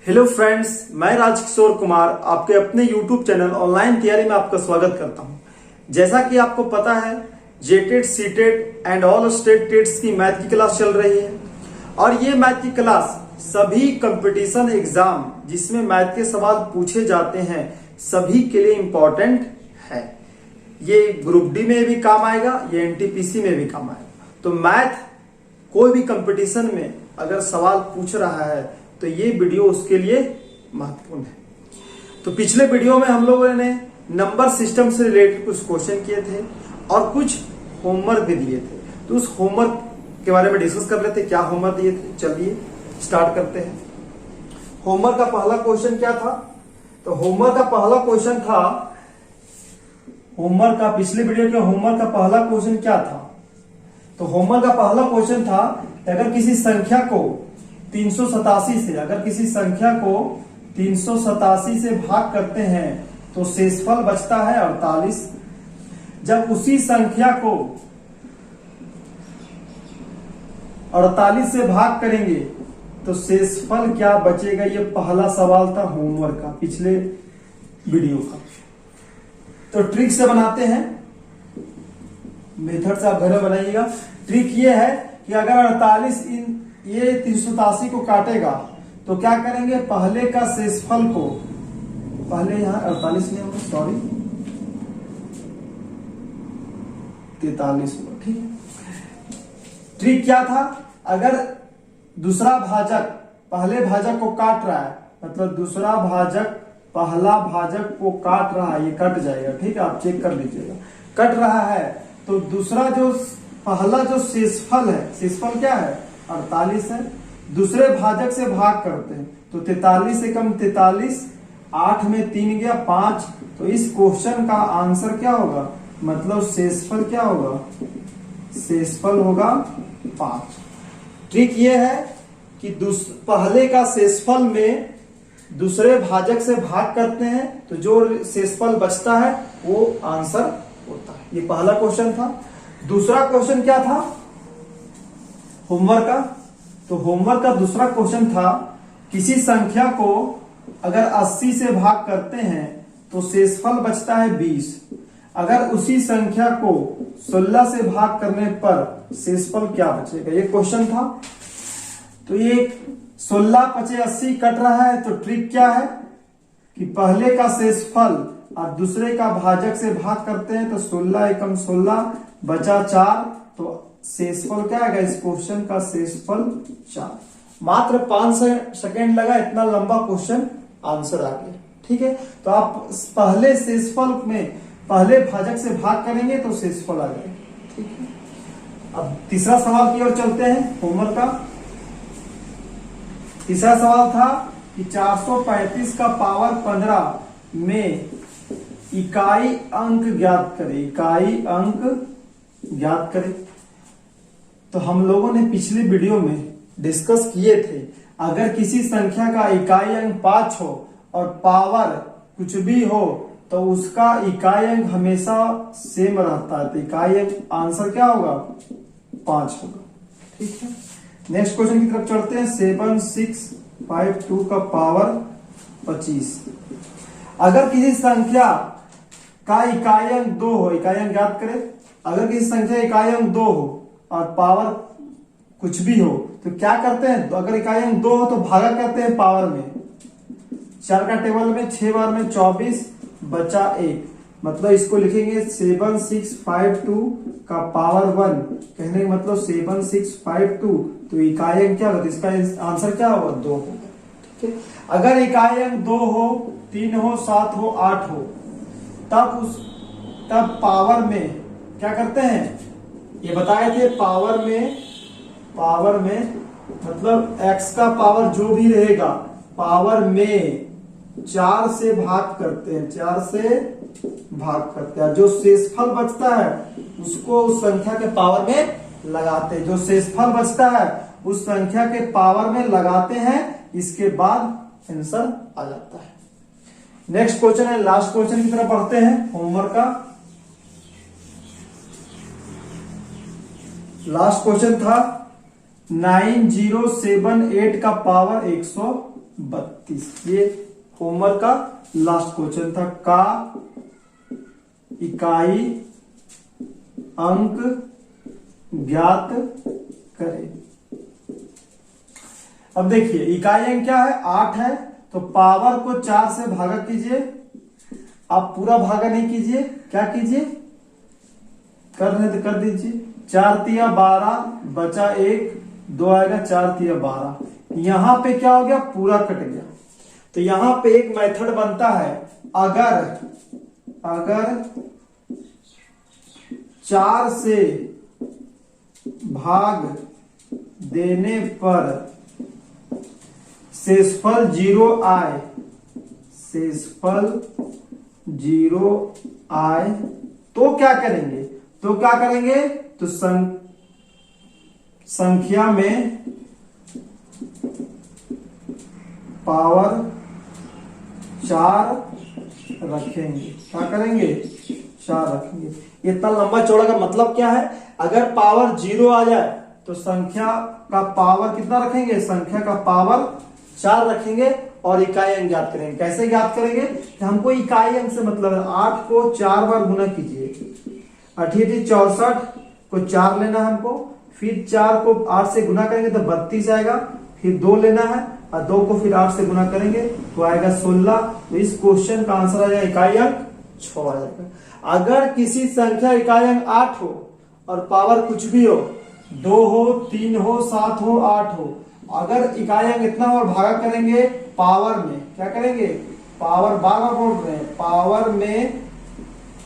Hello friends, मैं राजकिशोर कुमार आपके अपने यूट्यूब चैनल ऑनलाइन तैयारी में आपका स्वागत करता हूं। जैसा कि आपको पता है, JTET, CTET and all state TETs की मैथ की क्लास चल रही है और ये मैथ की क्लास सभी कंपटीशन एग्जाम जिसमें मैथ के सवाल पूछे जाते हैं सभी के लिए इम्पोर्टेंट है। ये ग्रुप डी में भी काम आएगा, ये एनटीपीसी में भी काम आएगा। तो मैथ कोई भी कंपटीशन में अगर सवाल पूछ रहा है तो ये वीडियो उसके लिए महत्वपूर्ण है। तो पिछले वीडियो में हम लोगों ने नंबर सिस्टम से रिलेटेड कुछ क्वेश्चन किए थे और कुछ होमवर्क भी दिए थे। तो उस होमवर्क के बारे में डिस्कस कर लेते, क्या होमवर्क दिए थे। चलिए स्टार्ट करते हैं। होमवर्क का पहला क्वेश्चन क्या था? तो होमवर्क का पहला क्वेश्चन था, होमवर्क का पिछले वीडियो के होमवर्क का पहला क्वेश्चन क्या था? तो होमवर्क का पहला क्वेश्चन था, अगर किसी संख्या को 387 से, अगर किसी संख्या को 387 से भाग करते हैं तो शेषफल बचता है 48। जब उसी संख्या को 48 से भाग करेंगे तो शेषफल क्या बचेगा? ये पहला सवाल था होमवर्क का पिछले वीडियो का। तो ट्रिक से बनाते हैं, मेथड से आप घर में बनाइएगा। ट्रिक ये है कि अगर 48 ये 387 को काटेगा तो क्या करेंगे, पहले का शेषफल को, पहले यहां 48 नहीं होगा, सॉरी 43 होगा, ठीक है। ट्रिक क्या था, अगर दूसरा भाजक पहले भाजक को काट रहा है, मतलब दूसरा भाजक पहला भाजक को काट रहा है, ये कट जाएगा, ठीक है, आप चेक कर लीजिएगा। कट रहा है तो दूसरा जो पहला जो शेषफल है, शेषफल क्या है 48 है, दूसरे भाजक से भाग करते हैं तो 43 से कम 43, 8 में 3 गया 5। तो इस क्वेश्चन का आंसर क्या होगा, मतलब शेषफल क्या होगा, शेषफल होगा 5। ट्रिक ये है कि पहले का शेषफल में दूसरे भाजक से भाग करते हैं तो जो शेषफल बचता है वो आंसर होता है। ये पहला क्वेश्चन था। दूसरा क्वेश्चन क्या था होमवर्क का? तो होमवर्क का दूसरा क्वेश्चन था, किसी संख्या को अगर 80 से भाग करते हैं तो शेषफल बचता है 20। अगर उसी संख्या को 16 से भाग करने पर शेषफल क्या बचेगा? ये क्वेश्चन था। तो ये 16 × 80 कट रहा है, तो ट्रिक क्या है कि पहले का शेषफल और दूसरे का भाजक से भाग करते हैं तो 16 एकम 16 बचा 4। तो शेषफल क्या आएगा इस क्वेश्चन का, शेषफल 4। मात्र 5 सेकेंड लगा, इतना लंबा क्वेश्चन आंसर आ गया, ठीक है। तो आप पहले शेषफल में पहले भाजक से भाग करेंगे तो शेषफल आ जाएगा, ठीक है। अब तीसरा सवाल की ओर चलते हैं होमवर्क का। तीसरा सवाल था कि 435 का पावर 15 में इकाई अंक ज्ञात करें, इकाई अंक ज्ञात करें। तो हम लोगों ने पिछले वीडियो में डिस्कस किए थे, अगर किसी संख्या का इकाई अंक 5 हो और पावर कुछ भी हो तो उसका इकाई अंक हमेशा सेम रहता है, तो इकाई अंक आंसर क्या होगा 5 होगा, ठीक है। नेक्स्ट क्वेश्चन की तरफ चलते हैं। 7652 का पावर 25। अगर किसी संख्या का इकाई अंक 2 हो, इकाई अंक ज्ञात करें। अगर किसी संख्या इकाई अंक 2 हो और पावर कुछ भी हो तो क्या करते हैं, तो अगर इकाई अंक 2 हो तो भागा करते हैं पावर में। 4 का टेबल में 6 बार में 24 बचा 1, मतलब इसको लिखेंगे 7652 का पावर 1, कहने का मतलब 7652। तो इकाई अंक क्या होगा, इसका आंसर क्या होगा 2 होगा, ठीक है। अगर इकाई अंक 2 हो, 3 हो, 7 हो, 8 हो, तब पावर में क्या करते हैं, ये बताए थे, पावर में मतलब x का पावर जो भी रहेगा पावर में 4 से भाग करते हैं, 4 से भाग करते हैं। जो शेषफल बचता है उसको उस संख्या के पावर में लगाते हैं, जो शेषफल बचता है उस संख्या के पावर में लगाते हैं, इसके बाद आंसर आ जाता है। नेक्स्ट क्वेश्चन है, लास्ट क्वेश्चन की तरफ पढ़ते हैं होमवर्क का। लास्ट क्वेश्चन था 9078 का पावर 32। ये होमवर्क का लास्ट क्वेश्चन था। का इकाई अंक ज्ञात करें। अब देखिए इकाई अंक क्या है, 8 है, तो पावर को 4 से भागा कीजिए। आप पूरा भागा नहीं कीजिए, क्या कीजिए, कर रहे तो कर दीजिए। 4 तिया 12 बचा 1, 2 आएगा, 4 तिया 12। यहां पे क्या हो गया, पूरा कट गया। तो यहां पे एक मेथड बनता है, अगर 4 से भाग देने पर शेषफल 0 आए, शेषफल 0 आए तो क्या करेंगे, तो संख्या में पावर 4 रखेंगे। क्या करेंगे, 4 रखेंगे। इतना लंबा चौड़ा का मतलब क्या है, अगर पावर 0 आ जाए तो संख्या का पावर कितना रखेंगे, संख्या का पावर 4 रखेंगे और इकाई अंक ज्ञात करेंगे। कैसे ज्ञात करेंगे, कि हमको इकाई अंक से मतलब है 8 को 4 बार गुना कीजिए। 8 64 को 4 लेना है हमको, फिर 4 को 8 से गुना करेंगे तो 32 आएगा, फिर 2 लेना है और 2 को फिर 8 से गुना करेंगे तो आएगा 16। तो इस क्वेश्चन का आंसर आ जाएगा इकाई अंक 6 आ जाएगा। अगर किसी संख्या इकाई अंक 8 हो और पावर कुछ भी हो, 2 हो, 3 हो, 7 हो, 8 हो, अगर इकाई अंक इतना और भागा करेंगे पावर में, क्या करेंगे, पावर बार बार बोल रहे हैं, पावर में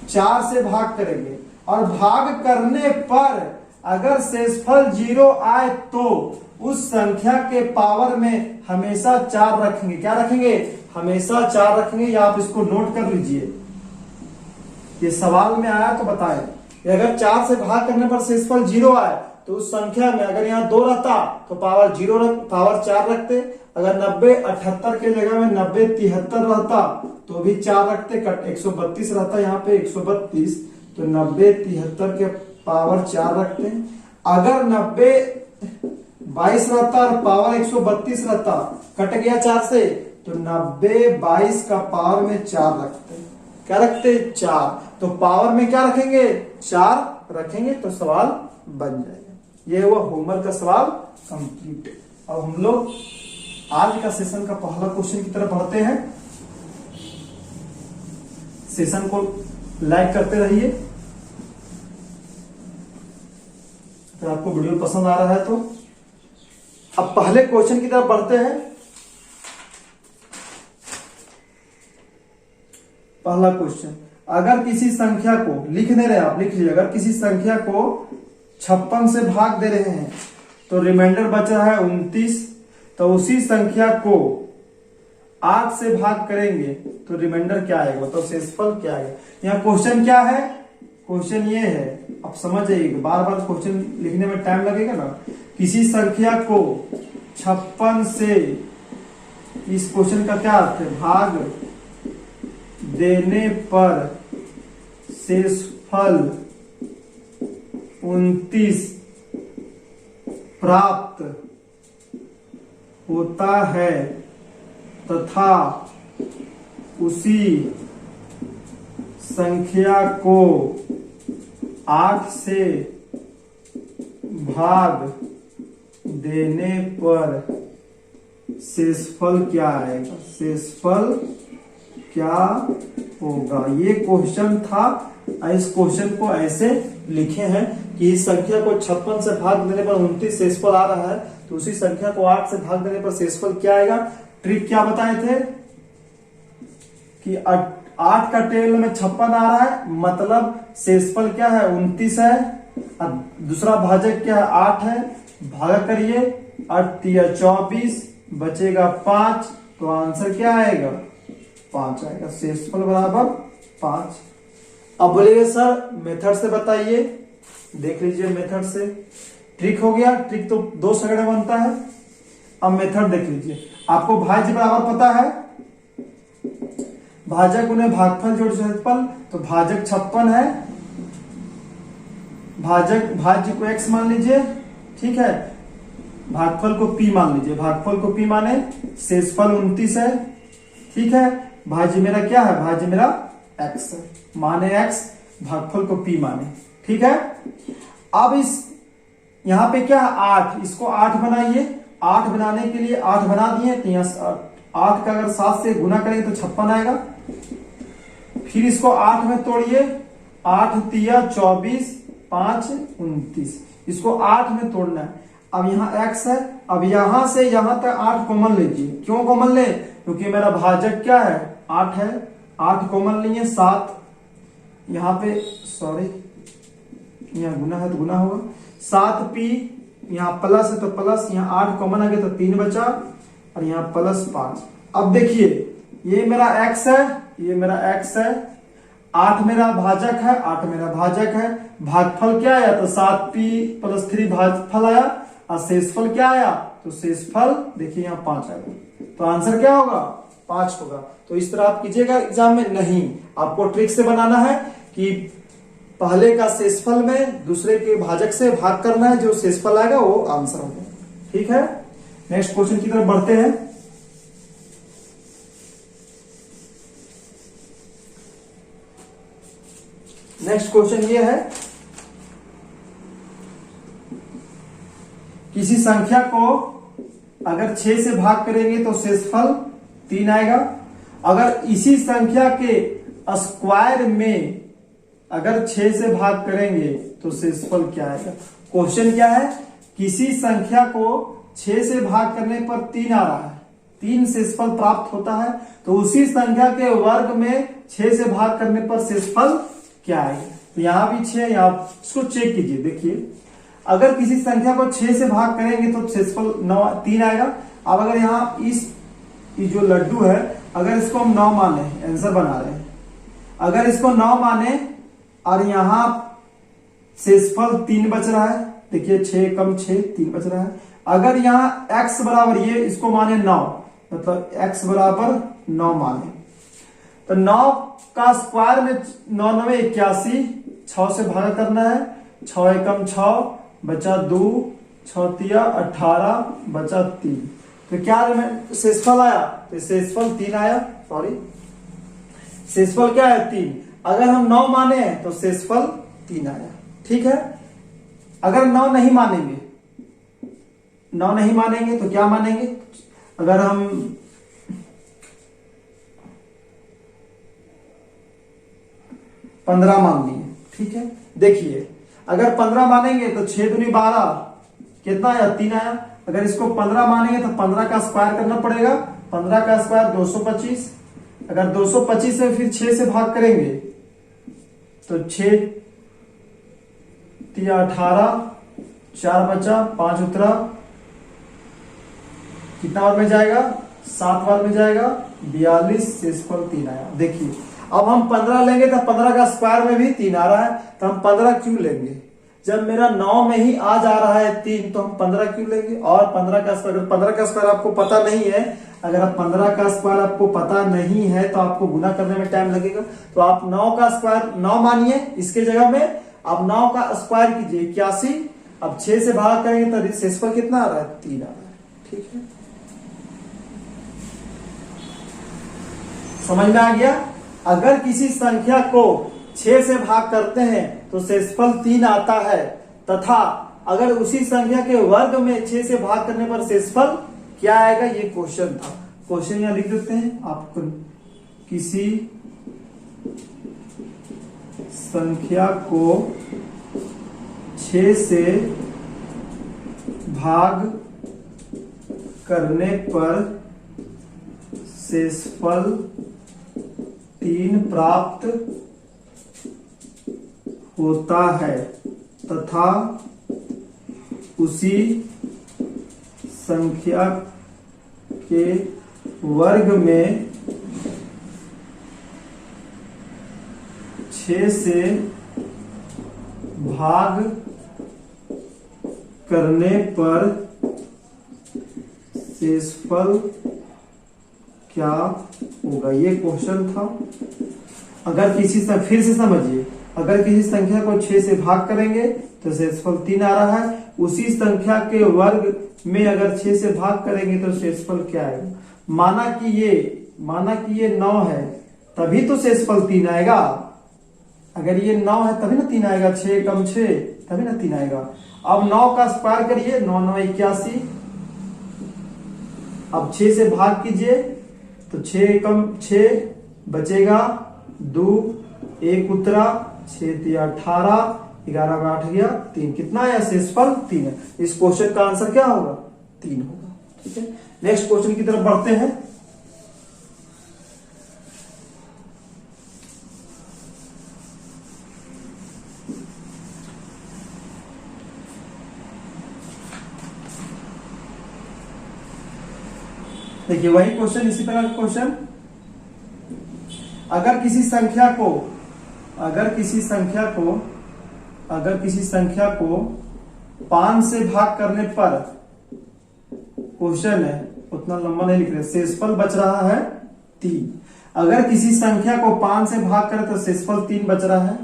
4 से भाग करेंगे और भाग करने पर अगर शेषफल 0 आए तो उस संख्या के पावर में हमेशा 4 रखेंगे। क्या रखेंगे, हमेशा 4 रखेंगे। या आप इसको नोट कर लीजिए, ये सवाल में आया तो बताएं। अगर 4 से भाग करने पर शेषफल 0 आए तो उस संख्या में अगर यहाँ 2 रहता तो पावर 4 रखते। अगर 90 78 के जगह में 90 73 रहता तो भी 4 रखते। 132 रहता यहाँ पे 132, तो 90 73 के पावर 4 रखते। अगर 90 22 रहता और पावर 132 रहता, कट गया 4 से, तो 90 22 का पावर में 4 रखते। क्या रखते, 4। तो पावर में क्या रखेंगे, 4 रखेंगे तो सवाल बन जाएगा। ये हुआ होमवर्क का सवाल कंप्लीट। अब हम लोग आज का सेशन का पहला क्वेश्चन की तरफ बढ़ते हैं। सेशन को लाइक करते रहिए। अगर आपको वीडियो पसंद आ रहा है तो अब पहले क्वेश्चन की तरफ बढ़ते हैं। पहला क्वेश्चन, अगर किसी संख्या को लिख दे रहे हैं, आप लिख लीजिए, अगर किसी संख्या को 56 से भाग दे रहे हैं तो रिमाइंडर बचा है 29, तो उसी संख्या को 8 से भाग करेंगे तो रिमाइंडर क्या आएगा, तो शेषफल क्या आएगा। यहाँ क्वेश्चन क्या है, क्वेश्चन ये है, आप समझ जाइएगा, बार बार क्वेश्चन लिखने में टाइम लगेगा ना। किसी संख्या को 56 से, इस क्वेश्चन का क्या अर्थ है, भाग देने पर शेषफल 29 प्राप्त होता है तथा उसी संख्या को 8 से भाग देने पर शेषफल क्या आएगा, शेषफल क्या होगा। ये क्वेश्चन था। इस क्वेश्चन को ऐसे लिखे हैं कि इस संख्या को 56 से भाग देने पर 29 शेषफल आ रहा है, तो उसी संख्या को 8 से भाग देने पर शेषफल क्या आएगा। ट्रिक क्या बताए थे कि 8 का टेबल में 56 आ रहा है, मतलब शेषफल क्या है, 29 है, और दूसरा भाजक क्या है, 8 है। भागा करिए, 8 तिया 24, बचेगा 5, तो आंसर क्या आएगा, 5 आएगा। शेषफल बराबर 5। अब बोलेंगे सर मेथड से बताइए, देख लीजिए मेथड से। ट्रिक हो गया, ट्रिक तो 2 सगड़े बनता है। अब मेथड देख लीजिए। आपको भाज्य बराबर पता है, भाजक उन्हें भागफल जोड़ शेषफल, तो भाजक 56 है, भाज्य को x मान लीजिए, ठीक है। भागफल को p मान लीजिए, भागफल को p माने शेषफल 29 है, ठीक है। भाज्य मेरा क्या है, भाज्य मेरा x है, माने x, भागफल को p माने, ठीक है। अब इस यहाँ पे क्या है 8, इसको 8 बनाइए, 8 बनाने के लिए 8 बना दिए, तो यहाँ 8 का अगर 7 से गुना करेंगे तो 56 आएगा। फिर इसको 8 में तोड़िए, 8 तिया 24, 5 29, इसको 8 में तोड़ना है। अब यहाँ x है, अब यहां से यहां तक 8 कॉमन लीजिए। क्यों कॉमन ले, क्योंकि मेरा भाजक क्या है 8 है, 8 कॉमन लिए, 7 यहाँ पे, सॉरी यहाँ गुना है तो गुना होगा, 7p, यहाँ प्लस है तो प्लस, यहाँ 8 कॉमन आ गया तो 3 बचा, और यहाँ प्लस 5। अब देखिए ये मेरा x है, ये मेरा x है, 8 मेरा भाजक है, 8 मेरा भाजक है, भागफल क्या आया तो 7p + 3 भागफल आया, और शेषफल क्या आया तो शेषफल देखिए यहाँ 5 आएगा, तो आंसर क्या होगा 5 होगा। तो इस तरह आप कीजिएगा एग्जाम में, नहीं आपको ट्रिक से बनाना है कि पहले का शेषफल में दूसरे के भाजक से भाग करना है, जो शेषफल आएगा वो आंसर होगा, ठीक है। नेक्स्ट क्वेश्चन की तरफ बढ़ते हैं। नेक्स्ट क्वेश्चन ये है, किसी संख्या को अगर 6 से भाग करेंगे तो शेषफल 3 आएगा, अगर इसी संख्या के स्क्वायर में अगर 6 से भाग करेंगे तो शेषफल क्या आएगा। क्वेश्चन क्या है, किसी संख्या को 6 से भाग करने पर 3 आ रहा है, 3 शेषफल प्राप्त होता है, तो उसी संख्या के वर्ग में 6 से भाग करने पर शेषफल क्या आएगा। तो यहाँ भी 6, यहाँ इसको चेक कीजिए, देखिए अगर किसी संख्या को 6 से भाग करेंगे तो शेषफल 3 आएगा। अब अगर यहाँ इस जो लड्डू है, अगर इसको हम 9 माने, आंसर बना रहे हैं, अगर इसको 9 माने और यहाँ शेषफल 3 बच रहा है, देखिए 6 कम 6 3 बच रहा है। अगर यहाँ x बराबर, ये इसको माने 9, मतलब x बराबर 9 माने, तो 9 का स्क्वायर में 9 9 81, 6 से भागा करना है, 6 एकम 6 बचा 2, 6 तिया 18 बचा 3, तो क्या शेषफल आया, तो शेषफल 3 आया, सॉरी शेषफल क्या है 3। अगर हम 9 माने तो शेषफल 3 आया, ठीक है। अगर 9 नहीं मानेंगे, 9 नहीं मानेंगे तो क्या मानेंगे, अगर हम 15 मान लिए, ठीक है। देखिए अगर 15 मानेंगे तो 6 दूनी 12, कितना आया 3 आया। अगर इसको 15 मानेंगे तो 15 का स्क्वायर करना पड़ेगा, 15 का स्क्वायर 225, अगर 225 से फिर 6 से भाग करेंगे तो 6 तिया 18, 4 बचा, 5 उतरा, कितना बार में जाएगा 7 बार में जाएगा, 42, शेषफल 3 आया। देखिए अब हम 15 लेंगे तो 15 का स्क्वायर में भी 3 आ रहा है, तो हम 15 क्यों लेंगे, जब मेरा 9 में ही आ जा रहा है 3, तो हम 15 क्यों लेंगे। और 15 का स्क्वायर, 15 का स्क्वायर आपको पता नहीं है, अगर आप 15 का स्क्वायर आपको पता नहीं है तो आपको गुना करने में टाइम लगेगा, तो आप 9 का स्क्वायर 9 मानिए, इसके जगह में आप 9 का स्क्वायर कीजिए 81, अब 6 से भाग करेंगे तो शेषफल कितना आ रहा है 3 आ रहा है, ठीक है। समझ में आ गया। अगर किसी संख्या को 6 से भाग करते हैं तो शेषफल 3 आता है, तथा अगर उसी संख्या के वर्ग में 6 से भाग करने पर शेषफल क्या आएगा, ये क्वेश्चन था। क्वेश्चन यहां लिख देते हैं आपको, किसी संख्या को 6 से भाग करने पर शेषफल 3 प्राप्त होता है, तथा उसी संख्या के वर्ग में 6 से भाग करने पर शेषफल क्या होगा, ये क्वेश्चन था। अगर किसी से, फिर से समझिए, अगर किसी संख्या को 6 से भाग करेंगे तो शेषफल 3 आ रहा है, उसी संख्या के वर्ग में अगर 6 से भाग करेंगे तो शेषफल क्या आएगा। माना कि ये 9 है, तभी तो शेषफल 3 आएगा। अगर ये 9 है तभी ना 3 आएगा, 6 कम 6 तभी ना 3 आएगा। अब 9 का स्क्वायर करिए, 9 9 81। अब 6 से भाग कीजिए तो 6 कम 6 बचेगा 2, 1 उतरा, 6 दिया 18, 11 में 8 गया 3। कितना आया शेषफल 3 है। इस क्वेश्चन का आंसर क्या होगा 3 होगा। ठीक है, नेक्स्ट क्वेश्चन की तरफ बढ़ते हैं। देखिए वही क्वेश्चन, इसी तरह का क्वेश्चन। अगर किसी संख्या को 5 से भाग करने पर, क्वेश्चन है उतना लंबा नहीं लिख रहे, शेषफल बच रहा है 3। अगर किसी संख्या को 5 से भाग करें तो शेषफल 3 बच रहा है।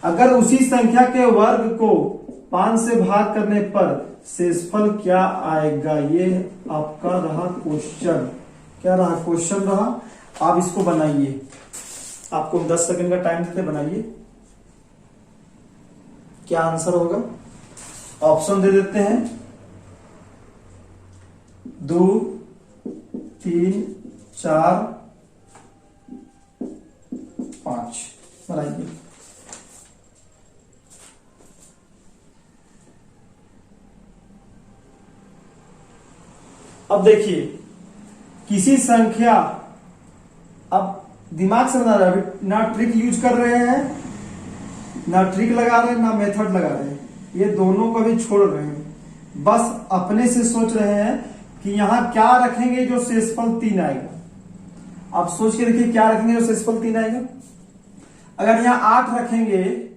अगर उसी संख्या के वर्ग को 5 से भाग करने पर शेषफल क्या आएगा। ये आपका रहा क्वेश्चन। क्या रहा क्वेश्चन रहा। आप इसको बनाइए, आपको 10 सेकंड का टाइम देते, बनाइए क्या आंसर होगा। ऑप्शन दे देते हैं 2, 3, 4, 5। बनाइए। अब देखिए किसी संख्या, अब दिमाग से बना रहे हैं, ना ट्रिक यूज कर रहे हैं, ना ट्रिक लगा रहे हैं, ना मेथड लगा रहे हैं, ये दोनों को भी छोड़ रहे हैं। बस अपने से सोच रहे हैं कि यहां क्या रखेंगे जो शेषफल 3 आएगा। आप सोच के देखिए क्या रखेंगे जो शेषफल 3 आएगा। अगर यहां 8 रखेंगे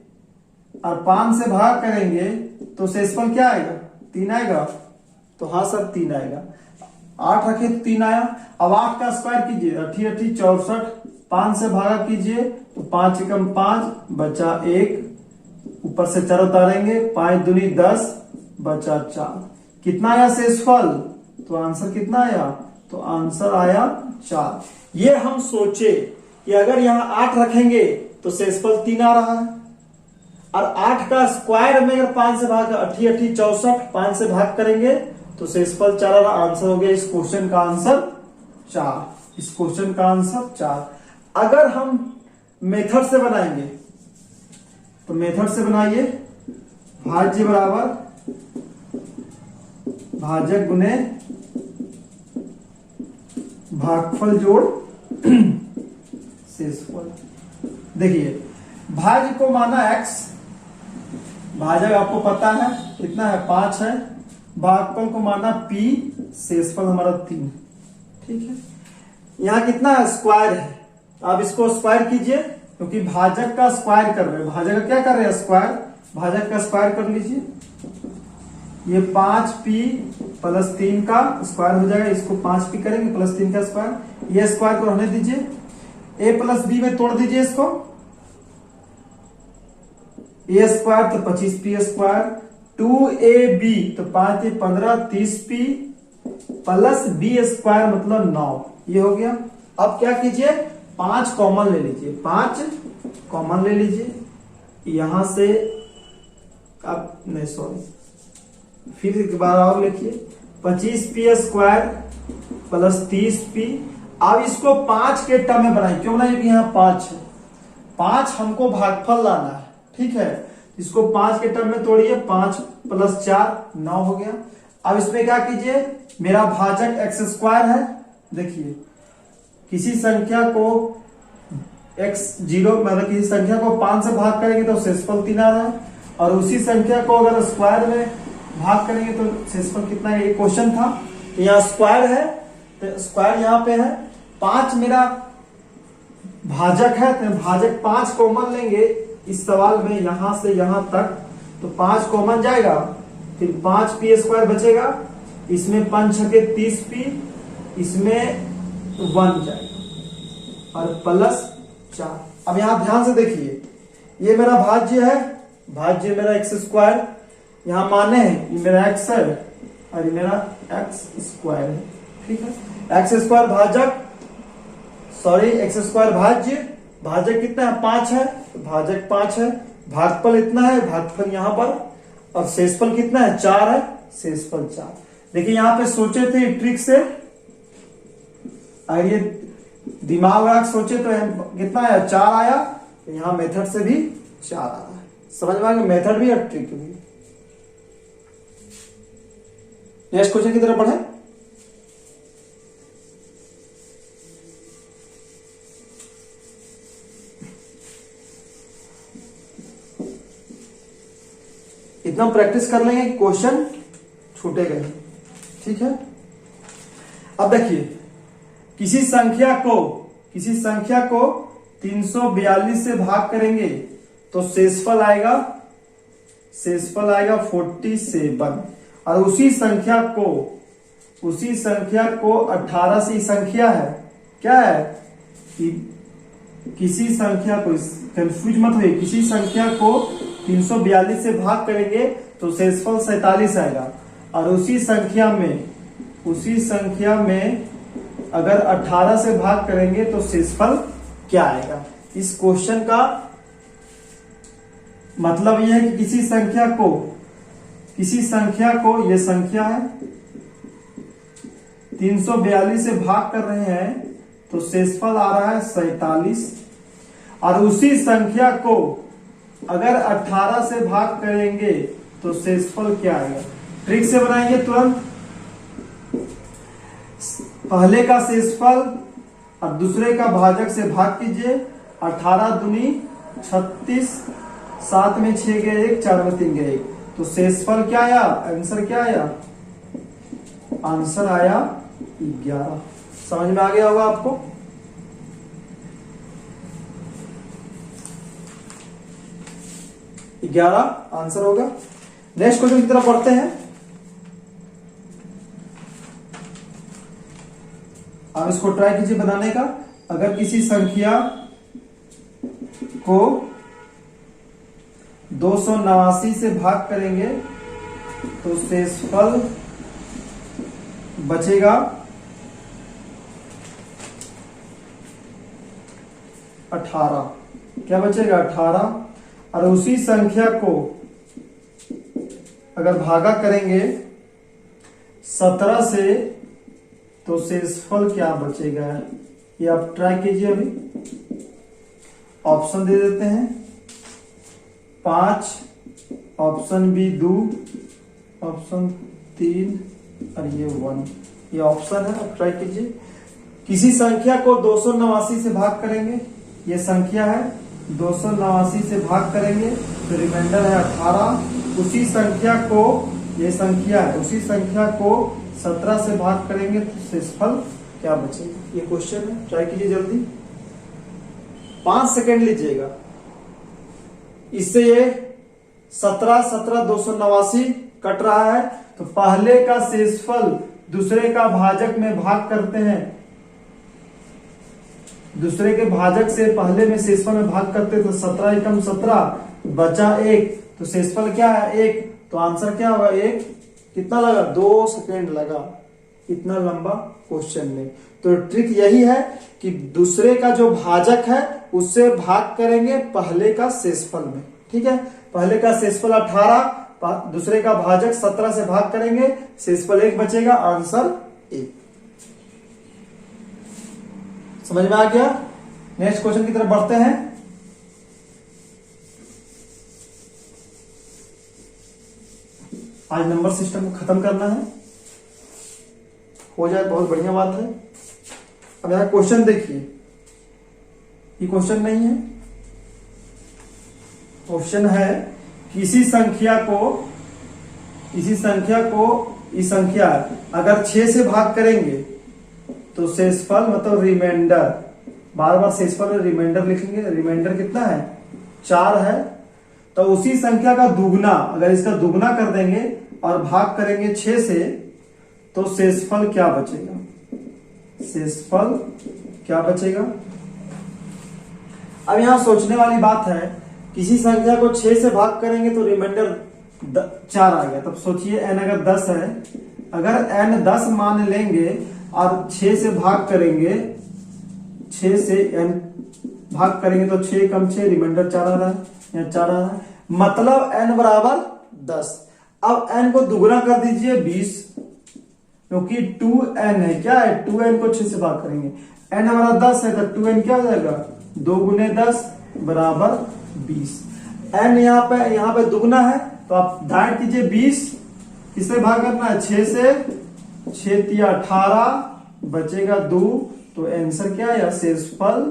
और 5 से भाग करेंगे तो शेषफल क्या आएगा 3 आएगा। तो हाँ सर 3 आएगा। 8 रखे तो 3 आया। अब 8 का स्क्वायर कीजिए, 8 8 64, 5 से भागा कीजिए तो 5 एकम 5 बचा 1, ऊपर से 4 उतारेंगे, 5 दूनी 10 बचा 4। कितना आया शेषफल। तो आंसर कितना आया, तो आंसर आया 4। ये हम सोचे कि अगर यहां 8 रखेंगे तो शेषफल 3 आ रहा है, और 8 का स्क्वायर में अगर 5 से भाग 8 8 64, 5 से भाग करेंगे तो शेषफल 4 आ रहा। आंसर हो गया इस क्वेश्चन का आंसर 4। इस क्वेश्चन का आंसर 4। अगर हम मेथड से बनाएंगे तो मेथड से बनाइए, भाज्य बराबर भाजक गुने भागफल जोड़ शेषफल। देखिए भाज्य को माना x, भाजक आपको पता है कितना है 5 है, भागफल को माना p, शेषफल हमारा 3। ठीक है, यहां कितना है स्क्वायर है, आप इसको स्क्वायर कीजिए क्योंकि भाजक का स्क्वायर कर रहे हैं। भाजक का क्या कर रहे हैं स्क्वायर, भाजक का स्क्वायर कर लीजिए। ये 5p प्लस 3 का स्क्वायर हो जाएगा, इसको 5p करेंगे प्लस 3 का स्क्वायर। ये स्क्वायर को रहने दीजिए, a प्लस b में तोड़ दीजिए इसको, a स्क्वायर तो 25p स्क्वायर, 2ab तो 5 15 30p प्लस b स्क्वायर मतलब 9। ये हो गया। अब क्या कीजिए 5 कॉमन ले लीजिए, 5 कॉमन ले लीजिए यहां से। अब नहीं सॉरी, फिर एक बार और लिखिए 25p स्क्वायर प्लस 30p। अब इसको 5 के टर्म में बनाइए, क्यों बनाइए, यहां 5 है, 5 हमको भागफल लाना है। ठीक है, इसको 5 के टर्म में तोड़िए, 5 प्लस 4 9 हो गया। अब इसमें क्या कीजिए, मेरा भाजक एक्स स्क्वायर है। देखिए किसी संख्या को x0 मतलब किसी संख्या को 5 से भाग करेंगे तो शेषफल 3 आ रहा है, और उसी संख्या को अगर स्क्वायर में भाग करेंगे तो शेषफल कितना है। ये क्वेश्चन था, तो यहाँ स्क्वायर है तो स्क्वायर यहाँ पे है। 5 मेरा भाजक है तो भाजक 5 कॉमन लेंगे इस सवाल में, यहां से यहां तक, तो 5 कॉमन जाएगा, फिर 5p स्क्वायर बचेगा, इसमें 5 छके 30p, इसमें 1 जाएगा और प्लस 4। अब यहां ध्यान से देखिए, ये मेरा भाज्य है, भाज्य मेरा एक्स स्क्वायर, यहां माने हैं ये मेरा एक्स है और ये मेरा एक्स स्क्वायर है, ठीक है। एक्स स्क्वायर भाजक एक्स स्क्वायर भाजक कितना है 5 है, तो भाजक 5 है, भागफल इतना है, भागफल यहां पर, और शेषफल कितना है 4 है, शेषफल 4। देखिए यहां पे सोचे थे ट्रिक से, अगर ये दिमाग लगा सोचे तो कितना आया 4 आया, तो यहां मेथड से भी 4 आ रहा है। समझ में आ गया, मेथड भी और ट्रिक भी। नेक्स्ट क्वेश्चन की तरफ बढ़े। इतना प्रैक्टिस कर लेंगे कि क्वेश्चन छूटेगा नहीं, ठीक है। अब देखिए किसी संख्या को 342 से भाग करेंगे तो शेषफल आएगा 47, और उसी संख्या को 18 से संख्या है, क्या है कि किसी संख्या को, कंफ्यूज मत होइए, किसी संख्या को 342 से भाग करेंगे तो शेषफल 47 आएगा, और उसी संख्या में अगर 18 से भाग करेंगे तो शेषफल क्या आएगा। इस क्वेश्चन का मतलब यह है कि किसी संख्या को ये संख्या है 342 से भाग कर रहे हैं तो शेषफल आ रहा है 47, और उसी संख्या को अगर 18 से भाग करेंगे तो शेषफल क्या आएगा। ट्रिक से बनाएंगे तुरंत, पहले का शेषफल और दूसरे का भाजक से भाग कीजिए, 18 दूनी 36, 7 में 6 गए 1, 4 में 3 गए 1, तो शेषफल क्या आया, आंसर क्या आया, आंसर आया 11। समझ में आ गया होगा आपको। आंसर होगा। नेक्स्ट क्वेश्चन की तरफ पढ़ते हैं। आप इसको ट्राई कीजिए बनाने का। अगर किसी संख्या को 289 से भाग करेंगे तो शेषफल बचेगा 18। क्या बचेगा 18, और उसी संख्या को अगर भागा करेंगे 17 से तो शेषफल क्या बचेगा, ये आप ट्राई कीजिए। अभी ऑप्शन दे देते हैं, 5, ऑप्शन बी 2, ऑप्शन 3 और ये 1, ये ऑप्शन है, आप ट्राई कीजिए। किसी संख्या को 289 से भाग करेंगे, ये संख्या है 289 से भाग करेंगे तो रिमाइंडर है 18। उसी संख्या को, ये संख्या है, उसी संख्या को 17 से भाग करेंगे तो शेषफल क्या बचेगा। ये क्वेश्चन है, ट्राई कीजिए जल्दी, 5 सेकेंड लीजिएगा। इससे ये 17 289 कट रहा है, तो पहले का शेषफल दूसरे का भाजक में भाग करते हैं, दूसरे के भाजक से पहले में शेषफल में भाग करते, तो 17 एकम 17 बचा 1, तो शेषफल क्या है 1, तो आंसर क्या होगा 1। कितना लगा 2 सेकेंड लगा, इतना लंबा क्वेश्चन में। तो ट्रिक यही है कि दूसरे का जो भाजक है उससे भाग करेंगे पहले का शेषफल में, ठीक है। पहले का शेषफल 18, दूसरे का भाजक 17 से भाग करेंगे, शेषफल 1 बचेगा, आंसर 1। समझ में आ गया। नेक्स्ट क्वेश्चन की तरफ बढ़ते हैं। आज नंबर सिस्टम को खत्म करना है, हो जाए बहुत बढ़िया बात है। अब यहां क्वेश्चन देखिए, ये क्वेश्चन नहीं है, क्वेश्चन है किसी संख्या को इस संख्या अगर 6 से भाग करेंगे तो शेषफल मतलब रिमाइंडर, बार बार शेषफल में रिमाइंडर लिखेंगे, रिमाइंडर कितना है 4 है, तो उसी संख्या का दुगना, अगर इसका दुगना कर देंगे और भाग करेंगे 6 से तो शेषफल क्या बचेगा, शेषफल क्या बचेगा। अब यहां सोचने वाली बात है, किसी संख्या को 6 से भाग करेंगे तो रिमाइंडर 4 आ गया, तब सोचिए n अगर 10 है, अगर n 10 मान लेंगे और 6 से भाग करेंगे, 6 से n भाग करेंगे तो 6 कम 6 रिमाइंडर 4 आ रहा है, यहाँ 4 आ रहा है, मतलब n बराबर 10। अब n को दुगुना कर दीजिए 20, क्योंकि 2n है, क्या है 2n को 6 से भाग करेंगे, n हमारा 10 है तो 2n क्या हो जाएगा 2 गुने 10 बराबर 20। n यहाँ पे दुगना है तो आप दाएं कीजिए 20, किससे भाग करना है 6 से, 6 तिया 18 बचेगा 2, तो आंसर क्या आया शेषफल,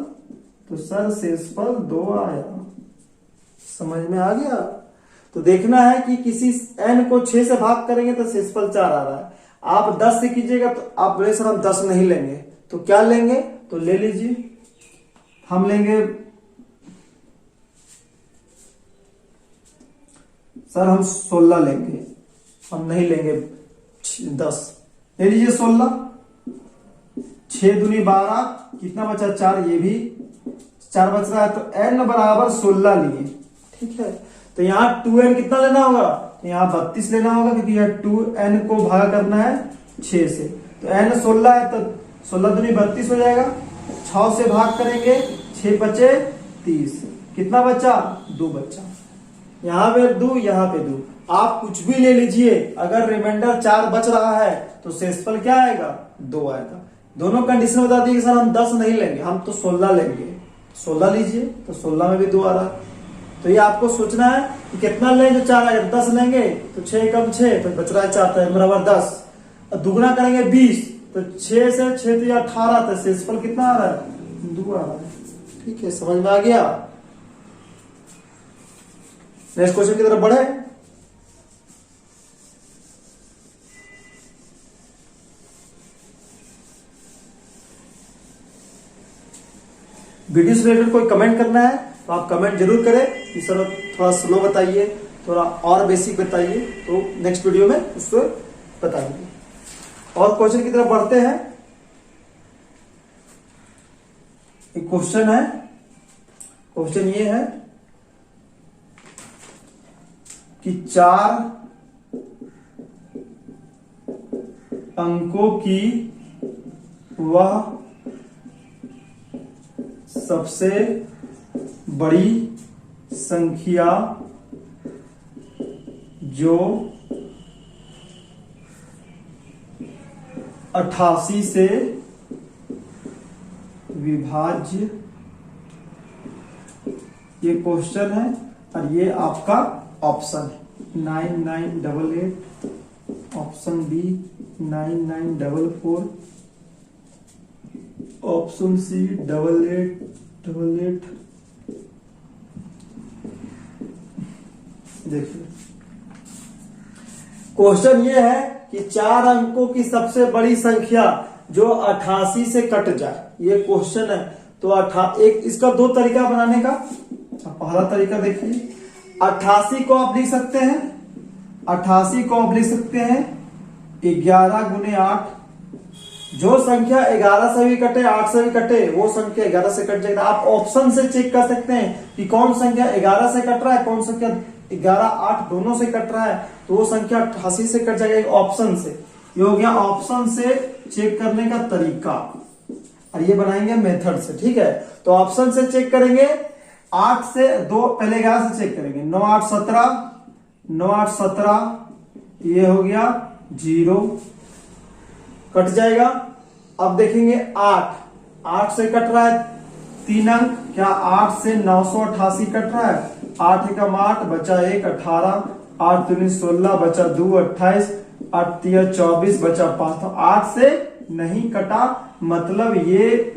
तो सर शेषफल 2 आया। समझ में आ गया। तो देखना है कि किसी n को 6 से भाग करेंगे तो शेषफल 4 आ रहा है, आप 10 से कीजिएगा तो आप बोले सर हम 10 नहीं लेंगे, तो क्या लेंगे, तो ले लीजिए, हम लेंगे सर हम 16 लेंगे, हम नहीं लेंगे 10, ले लीजिए 16, 6 दूनी 12, कितना बचा 4, ये भी 4 बच रहा है, तो n बराबर 16 लिए, ठीक है। तो यहाँ 2n कितना लेना होगा, तो यहाँ 32 लेना होगा, क्योंकि यहाँ 2n को भाग करना है 6 से, तो n 16 है तो 16 दूनी 32 हो जाएगा, 6 से भाग करेंगे 6 बचे 30, कितना बचा 2 बचा, यहाँ पे 2 यहाँ पे 2, आप कुछ भी ले लीजिए, अगर रिमाइंडर 4 बच रहा है तो शेषफल क्या आएगा 2 आएगा। दोनों कंडीशन बता दी कि सर हम 10 नहीं लेंगे, हम तो 16 लेंगे, 16 लीजिए, तो 16 में भी 2 आ रहा है। तो ये आपको सोचना है कि कितना लेंगे, जो 4 आएगा 10 लेंगे तो 6 कम 6 तो बच रहा है 4, तो बराबर 10, दुगुना करेंगे 20 तो 6 से 6 तो 18, तो शेषफल कितना आ रहा है 2 आ रहा है। ठीक है, समझ में आ गया। नेक्स्ट क्वेश्चन की तरफ बढ़े। वीडियो से रिलेटेड कोई कमेंट करना है तो आप कमेंट जरूर करें कि सर थोड़ा स्लो बताइए, थोड़ा और बेसिक बताइए, तो नेक्स्ट वीडियो में उसको बताएंगे। और क्वेश्चन की तरफ बढ़ते हैं। एक क्वेश्चन है, क्वेश्चन ये है कि 4 अंकों की वह सबसे बड़ी संख्या जो 88 से विभाज्य, ये क्वेश्चन है और ये आपका ऑप्शन है 9988, ऑप्शन बी 9944, ऑप्शन सी 8888। देखिए क्वेश्चन ये है कि 4 अंकों की सबसे बड़ी संख्या जो 88 से कट जाए, ये क्वेश्चन है। तो एक इसका 2 तरीका बनाने का। पहला तरीका देखिए, 88 को आप लिख सकते हैं, 88 को आप लिख सकते हैं 11 गुने 8, जो संख्या 11 से भी कटे 8 से भी कटे वो संख्या 11 से कट जाएगा। आप ऑप्शन से चेक कर सकते हैं कि कौन संख्या 11 से कट रहा है, कौन संख्या 11 8 दोनों से कट रहा है, तो वो संख्या 88 से कट जाएगा ऑप्शन से। ये हो गया ऑप्शन से चेक करने का तरीका, और ये बनाएंगे मेथड से। ठीक है, तो ऑप्शन से चेक करेंगे 8 से 2, पहले 11 से चेक करेंगे, 9 8 17, 9 8 17, ये हो गया 0, कट जाएगा। अब देखेंगे 8 से कट रहा है 3 अंक, क्या 8 से 988 कट रहा है, 8 एकम 8 बचा 1 18, 8 दूनी 16 बचा 2 28, 8 तिया 24 बचा 5, तो 8 से नहीं कटा, मतलब ये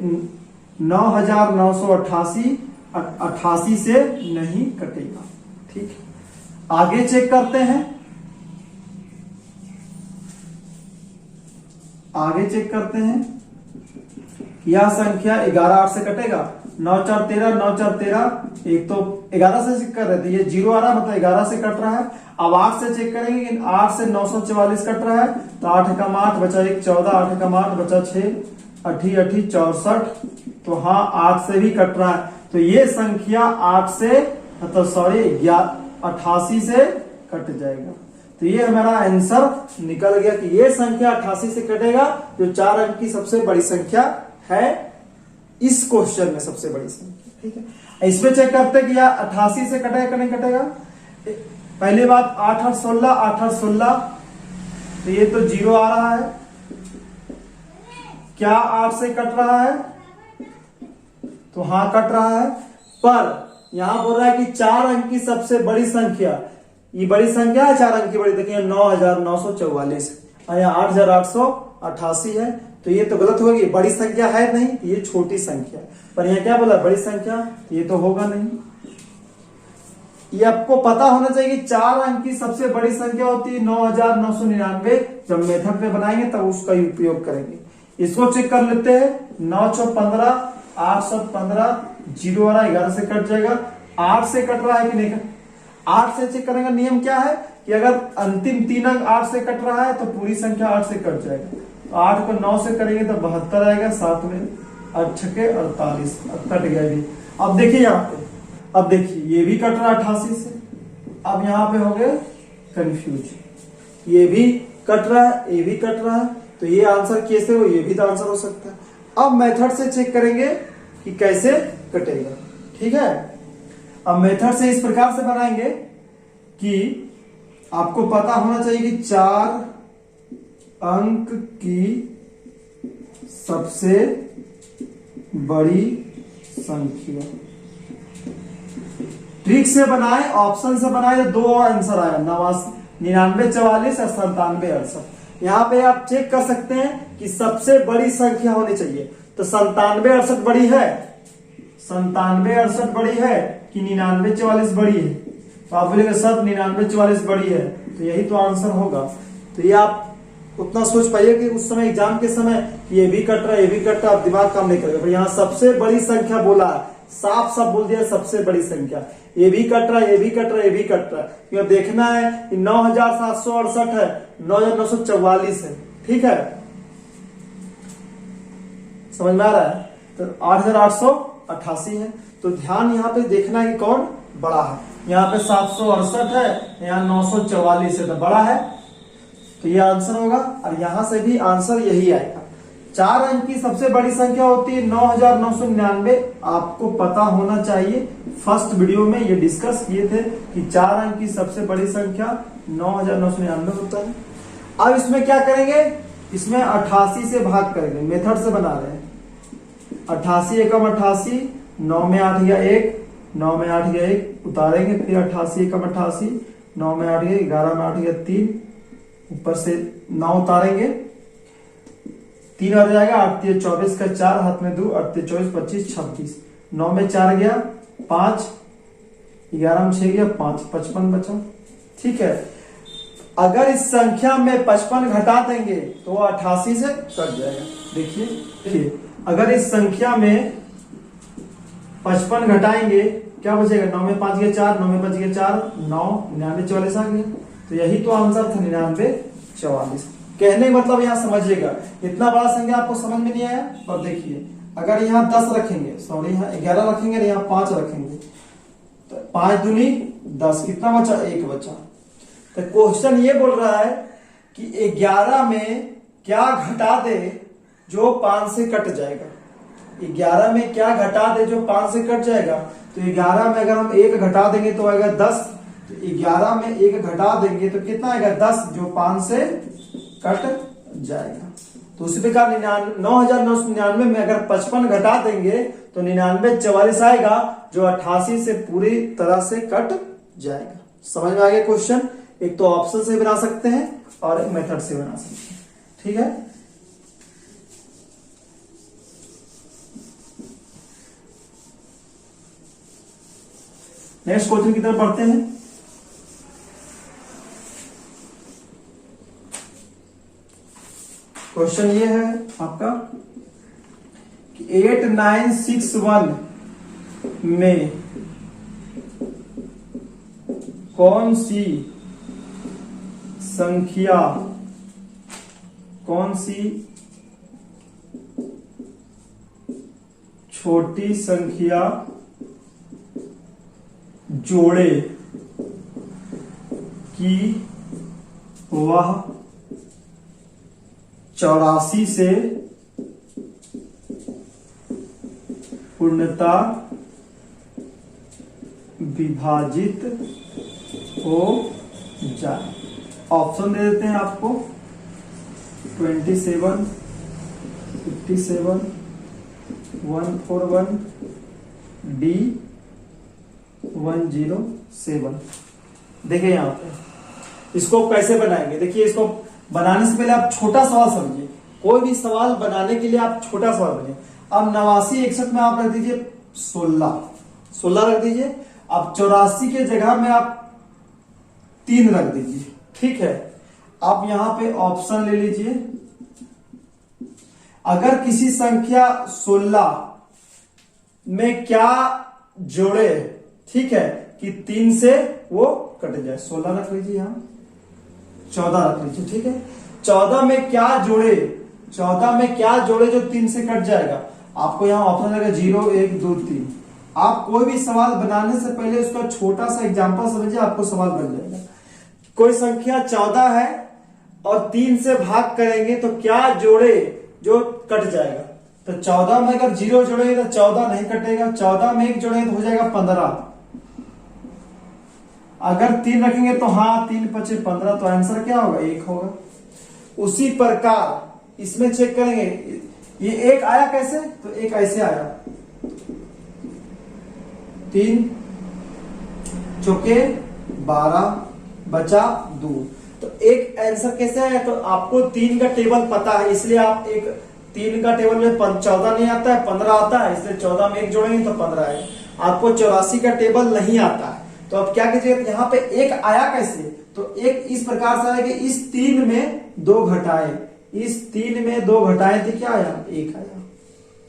9988 88 से नहीं कटेगा। ठीक, आगे चेक करते हैं, आगे चेक करते हैं। यह संख्या 11 8 से कटेगा, 9 4 13, 9 4 13, एक तो 11 से चेक कर रहे थे, ये 0 आ रहा है, मतलब 11 से कट रहा है। अब 8 से चेक करेंगे कि 8 से 944 कट रहा है, तो 8 एकम 8 बचा 1 14, 8 एकम 8 बचा 6 8 8 64, तो हाँ 8 से भी कट रहा है। तो ये संख्या 8 से मतलब सॉरी 88 से कट जाएगा। तो ये हमारा आंसर निकल गया कि ये संख्या 88 से कटेगा, जो 4 अंक की सबसे बड़ी संख्या है इस क्वेश्चन में, सबसे बड़ी संख्या। ठीक है, इसमें चेक करते हैं कि यार 88 से कटेगा कि नहीं कटेगा। पहली बात 8 और 16, 8 और 16, तो ये तो 0 आ रहा है। क्या 8 से कट रहा है? तो हाँ कट रहा है, पर यहां बोल रहा है कि 4 अंक की सबसे बड़ी संख्या, ये बड़ी संख्या है 4 अंक की बड़ी, देखिए 9944, यहाँ 8888 है, तो ये तो गलत होगी, बड़ी संख्या है नहीं, ये छोटी संख्या। पर यहाँ क्या बोला, बड़ी संख्या, ये तो होगा नहीं। ये आपको पता होना चाहिए कि 4 अंक की सबसे बड़ी संख्या होती है 9999। जब मेथड पे बनाएंगे तब उसका उपयोग करेंगे। इसको चेक कर लेते हैं, 9 चौ 15, 8 7 15, 0 आ रहा है, 11 से कट जाएगा। 8 से कट रहा है कि नहीं? 8 से चेक करने का नियम क्या है कि अगर अंतिम 3 अंक 8 से कट रहा है तो पूरी संख्या 8 से कट जाएगा। तो 8 को 9 से करेंगे तो 72 आएगा, 7 में 8 छके 48, कट गया ये। अब देखिए यहाँ पे, अब देखिए ये भी कट रहा है 88 से। अब यहाँ पे हो गए कंफ्यूज, ये भी कट रहा है, ये भी कट रहा है, तो ये आंसर कैसे हो, ये भी तो आंसर हो सकता है। अब मेथड से चेक करेंगे कि कैसे कटेगा। ठीक है, अब मेथड से इस प्रकार से बनाएंगे कि आपको पता होना चाहिए कि 4 अंक की सबसे बड़ी संख्या। ट्रिक से बनाए, ऑप्शन से बनाए तो 2 आंसर आया, 99 44 और 97 68। यहां पे आप चेक कर सकते हैं कि सबसे बड़ी संख्या होनी चाहिए, तो 97 68 बड़ी है, 97 68 बड़ी है कि 99 44 बड़ी है? तो आप बोलेंगे सब 99 44 बड़ी है, तो यही तो आंसर होगा। तो ये आप उतना सोच पाइए कि उस समय एग्जाम के समय ये भी कट रहा है, ये भी कट रहा है, आप दिमाग काम नहीं करेगा। पर यहाँ सबसे बड़ी संख्या बोला है, साफ साफ बोल दिया सबसे बड़ी संख्या। ये भी कट रहा है, ये भी कट रहा है, ये भी कट रहा है, क्योंकि देखना है कि 9768 है, 9944 है। ठीक है, समझ में आ रहा है? तो 8888 है, तो ध्यान यहाँ पे देखना है कि कौन बड़ा है। यहाँ पे 768 है, यहाँ 944 है, तो बड़ा है, तो ये आंसर होगा। और यहां से भी आंसर यही आएगा। 4 अंक की सबसे बड़ी संख्या होती है 9999। आपको पता होना चाहिए, फर्स्ट वीडियो में ये डिस्कस किए थे कि 4 अंक की सबसे बड़ी संख्या 9999 होता है। अब इसमें क्या करेंगे, इसमें 88 से भाग करेंगे, मेथड से बना रहे हैं। 88 एकम 88, 9 में 8 गया 1, 9 में 8 गया 1, उतारेंगे, फिर 88 एकम 88, 9 में 8 गया, 11 में 8 गया 3, ऊपर से 9 उतारेंगे, 3 आ जाएगा, 8 3 24 का 4, हाथ में 2, 8 3 24 25 26, 9 में 4 गया 5, 11 में 6 गया 5, 55 बचा। ठीक है, अगर इस संख्या में 55 घटा देंगे तो 88 से कट जाएगा। देखिए अगर इस संख्या में 55 घटाएंगे क्या बचेगा, 9 में 5 गया 4, 9 में 5 गया 4, 9 99 44 आ गया, तो यही तो आंसर था 99 44। कहने मतलब यहाँ समझिएगा, इतना बड़ा संख्या आपको समझ में नहीं आया। और देखिए अगर यहाँ 10 रखेंगे, सॉरी यहाँ 11 रखेंगे, यहाँ 5 रखेंगे, तो 5 दूनी 10, कितना बचा, 1 बचा। तो क्वेश्चन ये बोल रहा है कि 11 में क्या घटा दे जो 5 से कट जाएगा। 11 में क्या घटा दे जो 5 से कट जाएगा, तो 11 में अगर हम 1 घटा देंगे तो आएगा 10, तो 11 में 1 घटा देंगे तो कितना आएगा 10, जो 5 से कट जाएगा। तो उसी प्रकार 9999 में अगर 55 घटा देंगे तो 99 44 आएगा, जो 88 से पूरी तरह से कट जाएगा। समझ में आ गया क्वेश्चन? एक तो ऑप्शन से बना सकते हैं और एक मेथड से बना सकते हैं। ठीक है, नेक्स्ट क्वेश्चन की तरफ बढ़ते हैं। क्वेश्चन ये है आपका कि 8961 में कौन सी छोटी संख्या जोड़े की वह 84 से पूर्णतः विभाजित हो जाए। ऑप्शन दे देते हैं आपको 27, 57, 141, D 107। देखिए यहाँ पे इसको कैसे बनाएंगे। देखिए इसको बनाने से पहले आप छोटा सवाल समझिए। कोई भी सवाल बनाने के लिए आप छोटा सवाल बनिए। अब 89 61 में आप रख दीजिए 16 रख दीजिए। अब 84 के जगह में आप 3 रख दीजिए। ठीक है, आप यहां पे ऑप्शन ले लीजिए। अगर किसी संख्या 16 में क्या जोड़े, ठीक है, कि 3 से वो कट जाए। 16 रख लीजिए, यहां 14 रख लीजिए। ठीक है, 14 में क्या जोड़े, 14 में क्या जोड़े जो 3 से कट जाएगा। आपको यहां ऑप्शन लगेगा 0 1 2 3। आप कोई भी सवाल बनाने से पहले उसका छोटा सा एग्जांपल समझिए, आपको सवाल बन जाएगा। कोई संख्या 14 है और 3 से भाग करेंगे तो क्या जोड़े जो कट जाएगा। तो 14 में अगर 0 जोड़ेंगे तो 14 नहीं कटेगा। 14 में 1 जोड़ेंगे तो हो जाएगा 15। अगर 3 रखेंगे तो हाँ 3 5 15, तो आंसर क्या होगा 1 होगा। उसी प्रकार इसमें चेक करेंगे, ये 1 आया कैसे, तो 1 ऐसे आया, 3 चौके 12 बचा 2। तो एक आंसर कैसे आया, तो आपको 3 का टेबल पता है, इसलिए आप एक 3 का टेबल में 14 नहीं आता है, 15 आता है, इसलिए 14 में 1 जोड़ेंगे तो 15 है। आपको 84 का टेबल नहीं आता है, तो अब क्या कीजिए, यहाँ पे 1 आया कैसे, तो 1 इस प्रकार से आया कि इस 3 में 2 घटाए, इस 3 में 2 घटाए तो क्या आया 1 आया।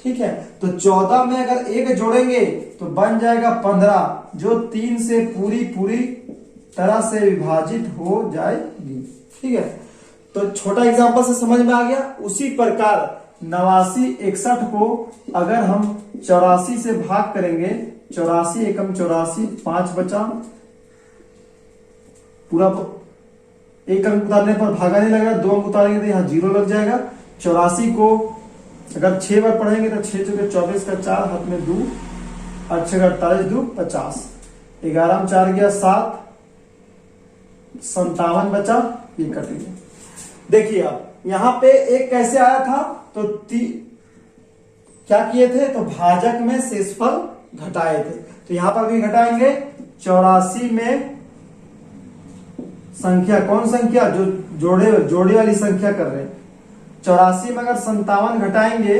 ठीक है, तो 14 में अगर 1 जोड़ेंगे तो बन जाएगा 15, जो 3 से पूरी तरह से विभाजित हो जाएगी। ठीक है, तो छोटा एग्जांपल से समझ में आ गया। उसी प्रकार 89 61 को अगर हम 84 से भाग करेंगे, 84 एकम 84, 5 बचा, पूरा 1 अंक उतारने पर भागा नहीं लगेगा, 2 अंक उतारेंगे तो यहाँ 0 लग जाएगा। 84 को अगर 6 बार पढ़ेंगे तो 6 चौके 24 का 4 हाथ में 2, 8 48 2 50, 11 में 4 गया 7, 57 बचा, ये कट गया। देखिए अब यहां पे 1 कैसे आया था, तो क्या किए थे, तो भाजक में शेषफल घटाए थे, तो यहां पर भी घटाएंगे। 84 में संख्या कौन संख्या, जो जोड़े वाली संख्या कर रहे हैं। 84 में अगर 57 घटाएंगे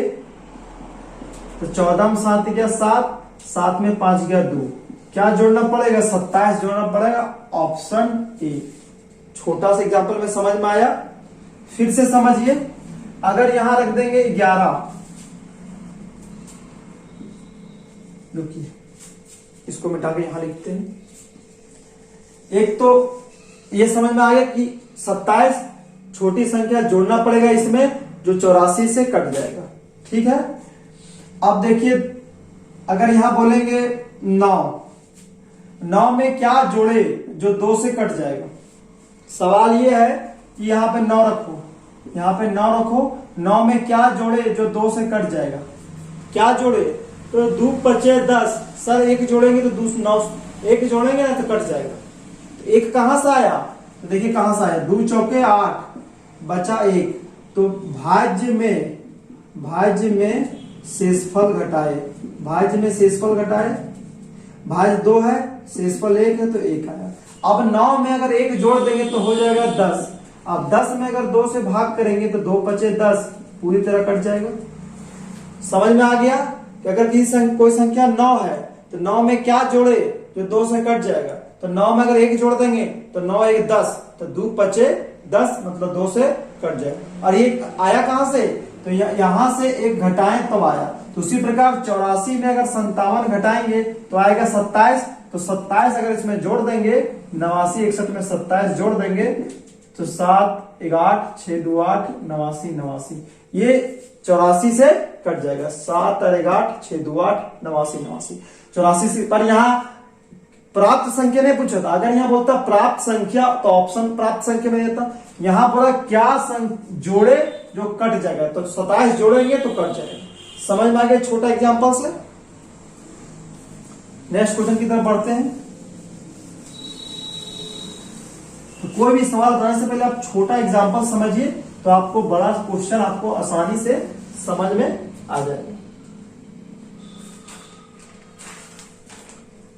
तो 14 में 7 गया 7, 7 में 5 गया 2, क्या जोड़ना पड़ेगा 27 जोड़ना पड़ेगा, ऑप्शन ए। छोटा सा एग्जांपल में समझ में आया, फिर से समझिए। अगर यहां रख देंगे 11, रुकिए इसको मिटा के यहां लिखते हैं। एक तो ये समझ में आ गया कि 27 छोटी संख्या जोड़ना पड़ेगा इसमें, जो 84 से कट जाएगा। ठीक है, अब देखिए अगर यहां बोलेंगे 9 में क्या जोड़े जो 2 से कट जाएगा। सवाल ये है कि यहां पे 9 रखो, यहां पे 9 रखो, 9 में क्या जोड़े जो 2 से कट जाएगा, क्या जोड़े, तो 2 5 10, सर 1 जोड़ेंगे तो 9, 1 जोड़ेंगे ना तो कट जाएगा। तो 1 कहां से आया, तो देखिए कहां से आया, 2 चौके 8 बचा 1, तो भाज्य में शेषफल घटाए, भाज्य में शेषफल घटाए, भाज्य 2 है, शेषफल 1 है तो 1 आया। अब 9 में अगर 1 जोड़ देंगे तो हो जाएगा 10। अब 10 में अगर 2 से भाग करेंगे तो 2 5 10, पूरी तरह कट जाएगा। समझ में आ गया कि अगर कोई संख्या 9 है तो 9 में क्या जोड़े जो 2 से कट जाएगा, तो 9 में अगर 1 जोड़ देंगे तो 9 1 10, तो 2 5 10 मतलब 2 से कट जाएगा। और ये आया कहां से, तो यहां से 1 घटाएं तब आया। तो उसी प्रकार 84 में अगर 57 घटाएंगे तो आएगा 27, तो 27 अगर इसमें जोड़ देंगे, 89 61 में 27 जोड़ देंगे तो 7 1 8 6 2 8 89, ये 84 से कट जाएगा। 7 और 1 8 6 2 8 89, 84 से। पर यहाँ प्राप्त संख्या नहीं पूछा था, अगर यहाँ बोलता प्राप्त संख्या तो ऑप्शन प्राप्त संख्या में देता यहां पर क्या जोड़े जो कट जाएगा, तो 27 जोड़ेंगे तो कट जाएगा। समझ में आ गया छोटा एग्जांपल से। नेक्स्ट क्वेश्चन की तरफ बढ़ते हैं। तो कोई भी सवाल बनाने से पहले आप छोटा एग्जांपल समझिए, तो आपको बड़ा क्वेश्चन आपको आसानी से समझ में आ जाएगा।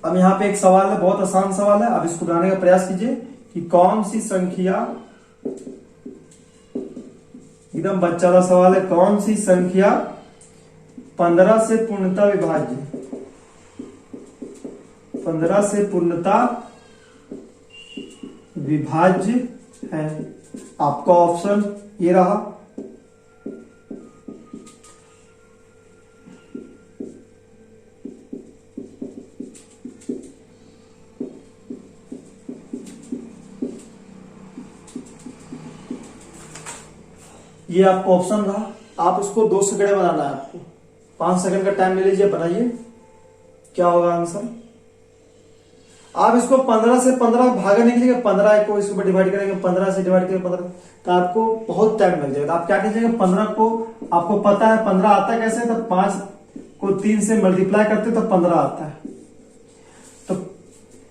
अब यहाँ पे एक सवाल है, बहुत आसान सवाल है, अब इसको बनाने का प्रयास कीजिए कि कौन सी संख्या, एकदम बच्चा वाला सवाल है, कौन सी संख्या 15 से पूर्णतः विभाज्य, 15 से पूर्णतः विभाज्य है। आपका ऑप्शन ये रहा। ये आपका ऑप्शन रहा। आप इसको 2 सेकंड में बनाना है, आपको 5 सेकंड का टाइम ले लीजिए, बनाइए। क्या होगा आंसर? आप इसको 15 से 15 भागा निकलिएगा, 15 को इसको डिवाइड करेंगे, 15 से डिवाइड करेंगे 15, तो आपको बहुत टाइम लग जाएगा। आप क्या कीजिएगा, 15 को आपको पता है 15 आता है कैसे, तो 5 को 3 से मल्टीप्लाई करते तो 15 आता है। तो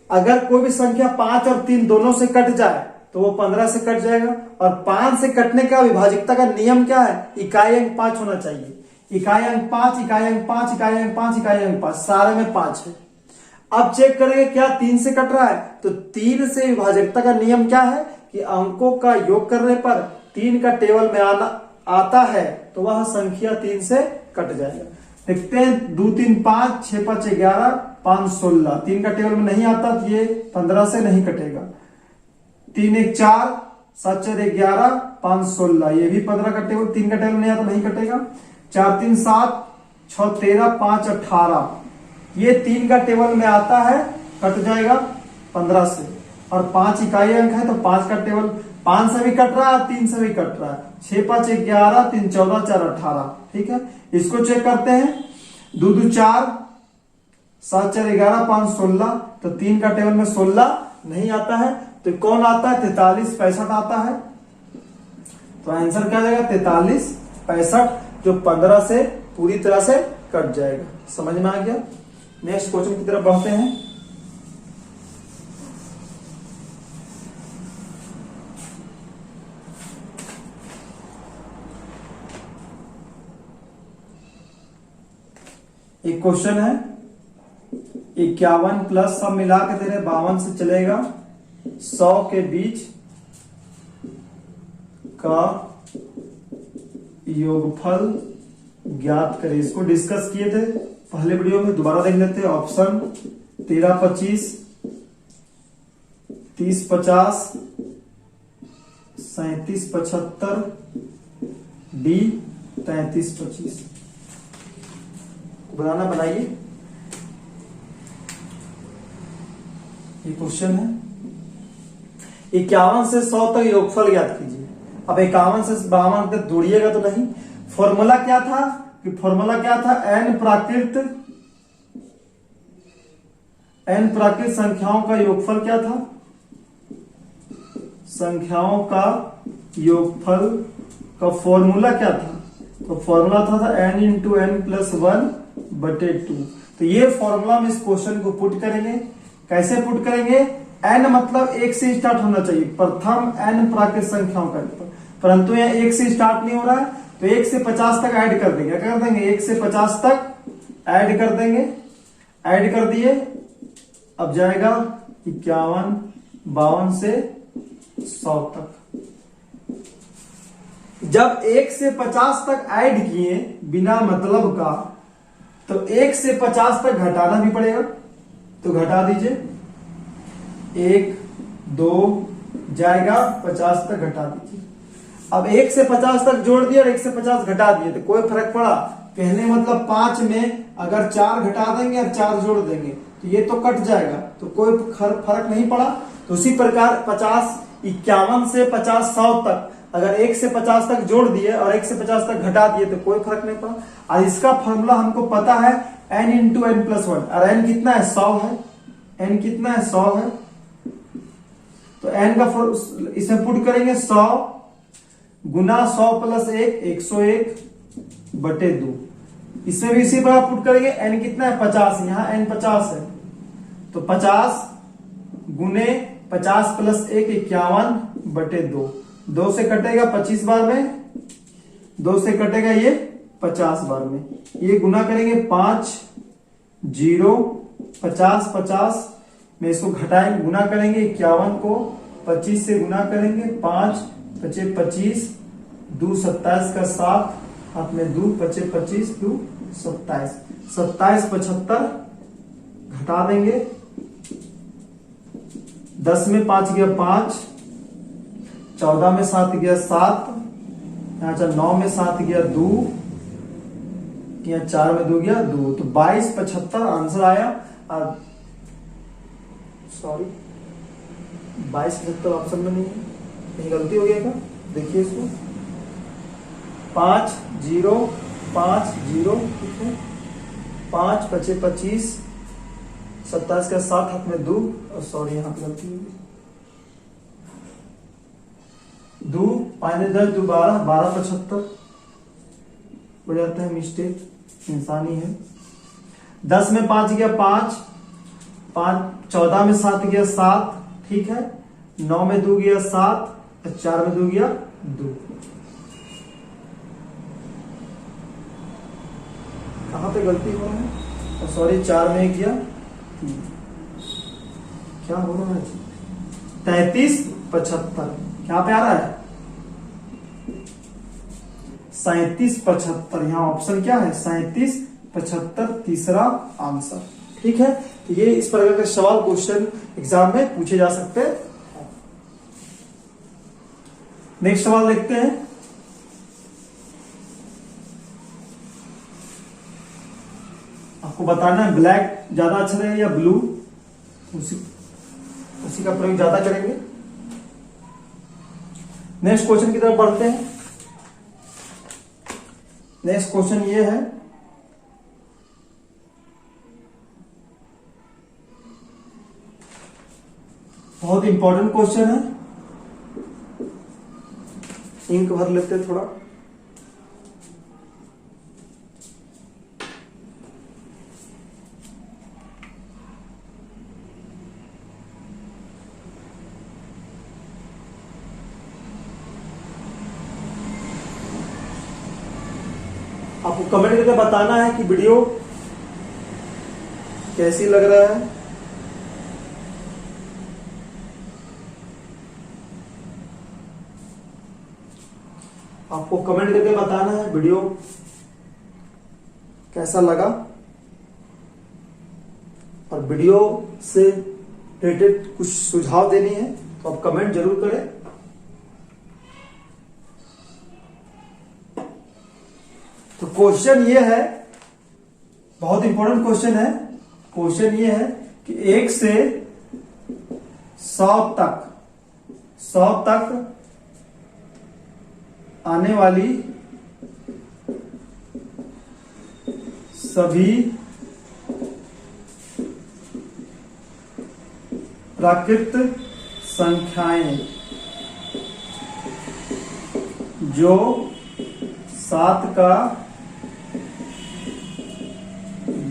अगर कोई भी संख्या 5 और 3 दोनों से कट जाए तो वो 15 से कट जाएगा। और 5 से कटने का विभाजकता का नियम क्या है? इकाई अंक 5 होना चाहिए। इकाई अंक 5, इकाई अंक 5, इकाई अंक 5, इकाई अंक 5, सारे में 5 है। अब चेक करेंगे क्या 3 से कट रहा है, तो 3 से विभाजकता का नियम क्या है कि अंकों का योग करने पर 3 का टेबल में आता है तो वह संख्या 3 से कट जाएगा। देखते हैं, 2 3 5, 6 5 11, 5 16, 3 का टेबल में नहीं आता तो ये 15 से नहीं कटेगा। 3 1 4, 7 4 11, 5 16, ये भी 15 का टेबल, 3 का टेबल नहीं आता नहीं कटेगा। 4 3 7, 6 13, 5 18, ये 3 का टेबल में आता है, कट जाएगा 15 से। और 5 इकाई अंक है तो 5 का टेबल 5 से भी कट रहा है, 3 से भी कट रहा है। 6 5 11, 3 14, 4 18, ठीक है। इसको चेक करते हैं, 2 2 4, 7 4 11, 5 16, तो 3 का टेबल में 16 नहीं आता है, तो कौन आता है? 43 65 आता है। तो आंसर क्या जाएगा? 43 65, जो 15 से पूरी तरह से कट जाएगा। समझ में आ गया। नेक्स्ट क्वेश्चन की तरफ बढ़ते हैं। एक क्वेश्चन है, 51 प्लस सब मिला के दे रहे 52 से चलेगा 100 के बीच का योगफल ज्ञात करें। इसको डिस्कस किए थे पहले वीडियो में, दोबारा देख लेते हैं। Option 13 25, 30 50, 37 75, D 33 25। बनाना, बनाइए। ये क्वेश्चन है, 51 से 100 तक योगफल ज्ञात कीजिए। अब 51 से 52 तक जोड़िएगा तो नहीं। फॉर्मूला क्या था कि फॉर्मूला क्या था? n प्राकृत संख्याओं का योगफल क्या था? संख्याओं का योगफल का फॉर्मूला क्या था? तो फॉर्मूला था n इंटू n प्लस 1/2। तो ये फॉर्मूला हम इस क्वेश्चन को पुट करेंगे। कैसे पुट करेंगे? n मतलब 1 से स्टार्ट होना चाहिए, प्रथम n प्राकृत संख्याओं का, परंतु यहाँ 1 से स्टार्ट नहीं हो रहा है, तो 1 से 50 तक ऐड कर देंगे। क्या कर देंगे? 1 से 50 तक ऐड कर देंगे। ऐड कर दिए, अब जाएगा 51, 52 से 100 तक। जब 1 से 50 तक ऐड किए बिना मतलब का, तो 1 से 50 तक घटाना भी पड़ेगा, तो घटा दीजिए। 1 2 जाएगा 50 तक, घटा दीजिए। अब 1 से 50 तक जोड़ दिया और 1 से 50 घटा दिए, तो कोई फर्क पड़ा? कहने मतलब 5 में अगर 4 घटा देंगे और 4 जोड़ देंगे तो ये तो कट जाएगा, तो कोई फर्क नहीं पड़ा। तो उसी प्रकार 51 से 50 100 तक अगर 1 से 50 तक जोड़ दिए और 1 से 50 तक घटा दिए तो कोई फर्क नहीं पड़ा। और इसका फॉर्मूला हमको पता है n इंटू n+1, और n कितना है? 100 है। n कितना है? 100 है। तो n का इसमें पुट करेंगे 100 गुना 100 प्लस 1 101 बटे 2। इसमें भी इसी प्रकार पुट करेंगे। n कितना है 50, यहां n 50 है तो 50 गुने 50 प्लस 1 51 बटे 2। 2 से कटेगा 25 बार में, 2 से कटेगा ये 50 बार में। ये गुना करेंगे 5 0 50 50 में इसको घटाएंगे, गुना करेंगे 51 को 25 से गुना करेंगे 5 25 25 2 27 का 7 हाथ में 2 25 25 2 27 27 75 घटा देंगे। 10 में 5 गया 5, 14 में 7 गया 7, यहाँ 9 में 7 गया 2, यहाँ 4 में 2 गया 2, तो 22 75 आंसर आया। सॉरी 22 75 ऑप्शन में नहीं है, कहीं गलती हो गया क्या? देखिए इसको 5 0 5 0, ठीक है 5 25 25 27 का 7 हाथ में 2, और सॉरी यहाँ पे गलती होगी 2 5 10 2 12 12 75 हो जाता है, मिस्टेक इंसानी है। 10 में 5 गया 5 5, 14 में 7 गया 7, ठीक है 9 में 2 गया 7, 4 में 2 गया 2। कहां पे गलती हो रहा है? सॉरी 4 में गया 3, क्या हो रहा है? 33 75 क्या पे आ रहा है? 37 75, यहाँ ऑप्शन क्या है? 37 75 तीसरा आंसर, ठीक है। तो ये इस प्रकार के सवाल क्वेश्चन एग्जाम में पूछे जा सकते हैं। नेक्स्ट सवाल देखते हैं। आपको बताना है ब्लैक ज्यादा अच्छा रहेगा या ब्लू, उसी का प्रयोग ज्यादा करेंगे। नेक्स्ट क्वेश्चन की तरफ बढ़ते हैं। नेक्स्ट क्वेश्चन ये है, बहुत इंपॉर्टेंट क्वेश्चन है, इंक भर लेते हैं थोड़ा। आपको कमेंट करके बताना है कि वीडियो कैसी लग रहा है। आपको कमेंट करके बताना है वीडियो कैसा लगा, और वीडियो से रिलेटेड कुछ सुझाव देनी है तो आप कमेंट जरूर करें। तो क्वेश्चन ये है, बहुत इंपॉर्टेंट क्वेश्चन है। क्वेश्चन ये है कि 1 से 100 तक आने वाली सभी प्राकृत संख्याएं जो 7 का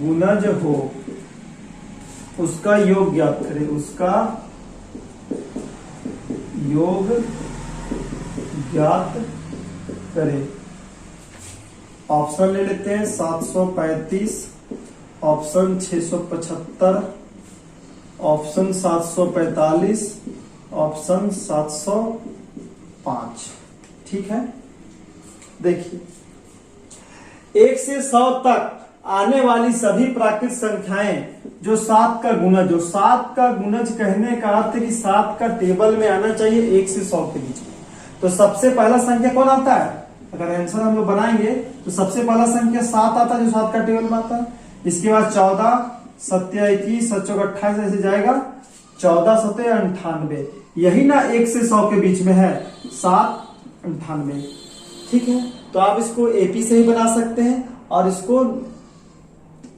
गुणज हो उसका योग ज्ञात करें। उसका योग ज्ञात करें। ऑप्शन ले लेते हैं 735, ऑप्शन 675, ऑप्शन 745, ऑप्शन 705, ठीक है। देखिए 1 से 100 तक आने वाली सभी प्राकृत संख्याएं जो 7 का गुणज, जो 7 का गुणज कहने का अर्थ है कि 7 का टेबल में आना चाहिए 1 से 100 के बीच में। तो सबसे पहला संख्या कौन आता है? अगर आंसर हम लोग बनाएंगे तो सबसे पहला संख्या 7 आता है, जो 7 का टेबल में आता है। इसके बाद 14 7 21 7 28 ऐसे जाएगा, 14 7 98, यही ना 1 से 100 के बीच में है 7 98, ठीक है। तो आप इसको एपी से ही बना सकते हैं और इसको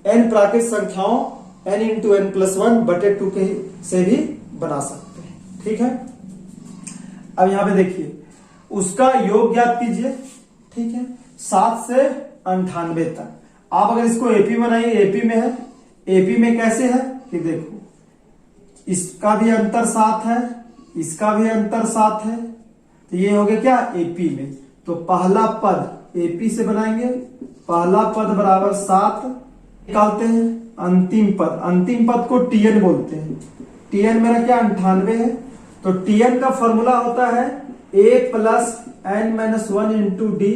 n प्राकृत संख्याओं n × n + 1/2 के से भी बना सकते हैं, ठीक है। अब यहाँ पे देखिए उसका योग ज्ञात कीजिए, ठीक है, 7 से 98 तक। आप अगर इसको एपी बनाइए, एपी में है, एपी में कैसे है कि देखो इसका भी अंतर 7 है, इसका भी अंतर 7 है, तो ये हो गया क्या एपी में। तो पहला पद एपी से बनाएंगे, पहला पद बराबर 7 निकालते हैं। अंतिम पद को टीएन बोलते हैं। टीएन मेरा क्या 98 है, तो टीएन का फॉर्मूला होता है a plus n minus 1 into d,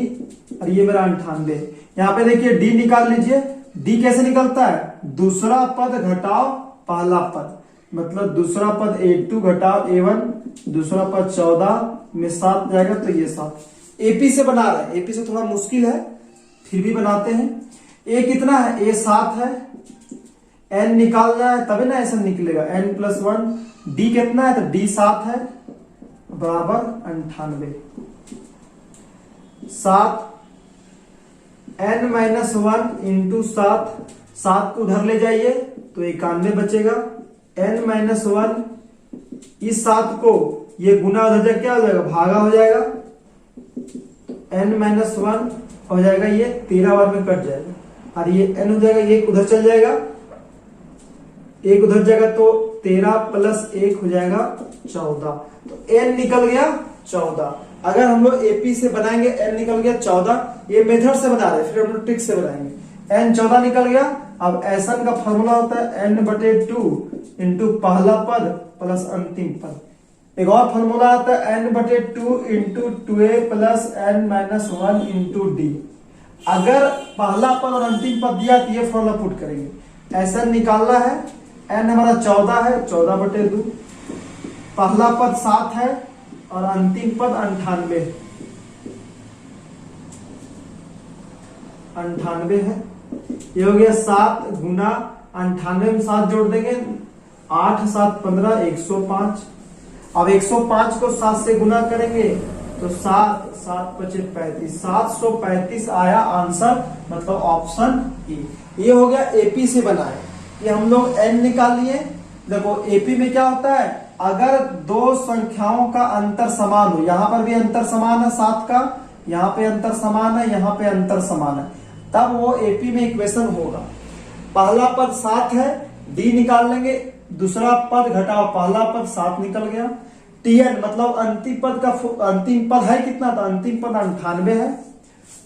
और ये मेरा 98। यहाँ पे देखिए डी निकाल लीजिए। डी कैसे निकलता है, दूसरा पद घटाओ पहला पद, मतलब दूसरा पद a2 घटाओ a1, दूसरा पद 14 में 7 जाएगा, तो ये 7। एपी से बना रहे हैं, एपी से थोड़ा मुश्किल है, फिर भी बनाते हैं। ए कितना है, ए 7 है, एन निकालना है तभी ना ऐसा निकलेगा, एन प्लस 1। डी कितना है, तो डी 7 है, बराबर 98। 7 एन माइनस 1 इंटू 7 को उधर ले जाइए तो 91 बचेगा। एन माइनस 1 इस 7 को ये गुना उधर जाए क्या हो जाएगा, भागा हो जाएगा। एन माइनस 1 हो जाएगा, ये 13 बार में कट जाएगा, और ये एन हो जाएगा, ये उधर चल जाएगा, एक उधर जाएगा, तो 13 प्लस 1 हो जाएगा 14। तो एन निकल गया 14। अगर हम लोग एपी से बनाएंगे, एन निकल गया 14, ये मेथड से बना रहे, फिर हम लोग ट्रिक से बनाएंगे। एन 14 निकल गया। अब एसन का फॉर्मूला होता है n/2 इंटू पहला पद प्लस अंतिम पद। एक और फॉर्मूला आता है n/2 into 2a plus n minus 1 into D. अगर पहला पद और अंतिम पद दिया तो ये फॉर्मूला पुट करेंगे। एसन निकालना है, n हमारा 14 है, 14/2, पहला पद 7 है और अंतिम पद 98 है। ये हो गया 7 गुना 98 में 7 जोड़ देंगे, 8 7 15 105। अब 105 को 7 से गुना करेंगे तो 7 7 5 35, 735 आया आंसर, मतलब ऑप्शन ए। ये हो गया एपी से बनाए। ये हम लोग एन निकाल लिए। देखो एपी में क्या होता है, अगर दो संख्याओं का अंतर समान हो, यहां पर भी अंतर समान है 7 का, यहां पे अंतर समान है, यहां पे अंतर समान है, तब वो एपी में इक्वेशन होगा। पहला पद 7 है, डी निकाल लेंगे, दूसरा पद घटाओ पहला पद, 7 निकल गया। टीएन मतलब अंतिम पद है कितना, तो अंतिम पद 98 है।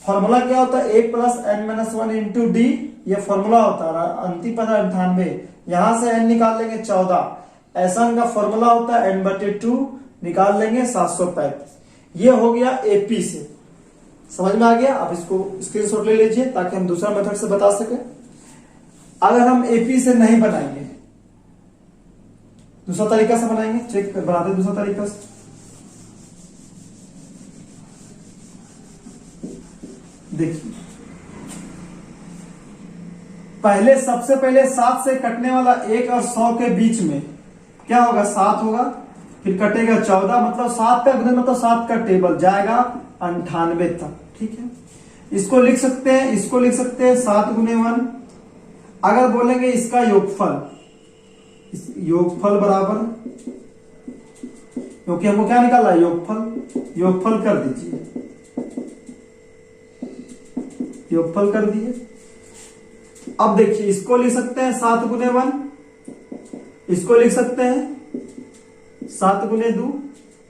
फॉर्मूला क्या होता है, a plus n minus 1 into d, ये फॉर्मूला होता है। अंतिम पद 98, यहां से n निकाल लेंगे 14। एसन का फॉर्मूला होता है n/2, निकाल लेंगे 735। ये हो गया एपी से। समझ में आ गया। अब इसको स्क्रीनशॉट ले लीजिए ताकि हम दूसरा मेथड से बता सके। अगर हम एपी से नहीं बनाएंगे, दूसरा तरीका से बनाएंगे, चेक बनाते दूसरा तरीका से। देखिए सबसे पहले 7 से कटने वाला 1 और 100 के बीच में क्या होगा, 7 होगा, फिर कटेगा 14, मतलब 7 का गुणन, मतलब 7 का टेबल जाएगा 98 तक। ठीक है, इसको लिख सकते हैं, इसको लिख सकते हैं 7 गुने 1। अगर बोलेंगे इसका योगफल बराबर, क्योंकि हमको क्या निकाला है, योगफल कर दीजिए, योगफल कर दिए। अब देखिए इसको लिख सकते हैं 7 गुने 1, इसको लिख सकते हैं 7 गुने 2।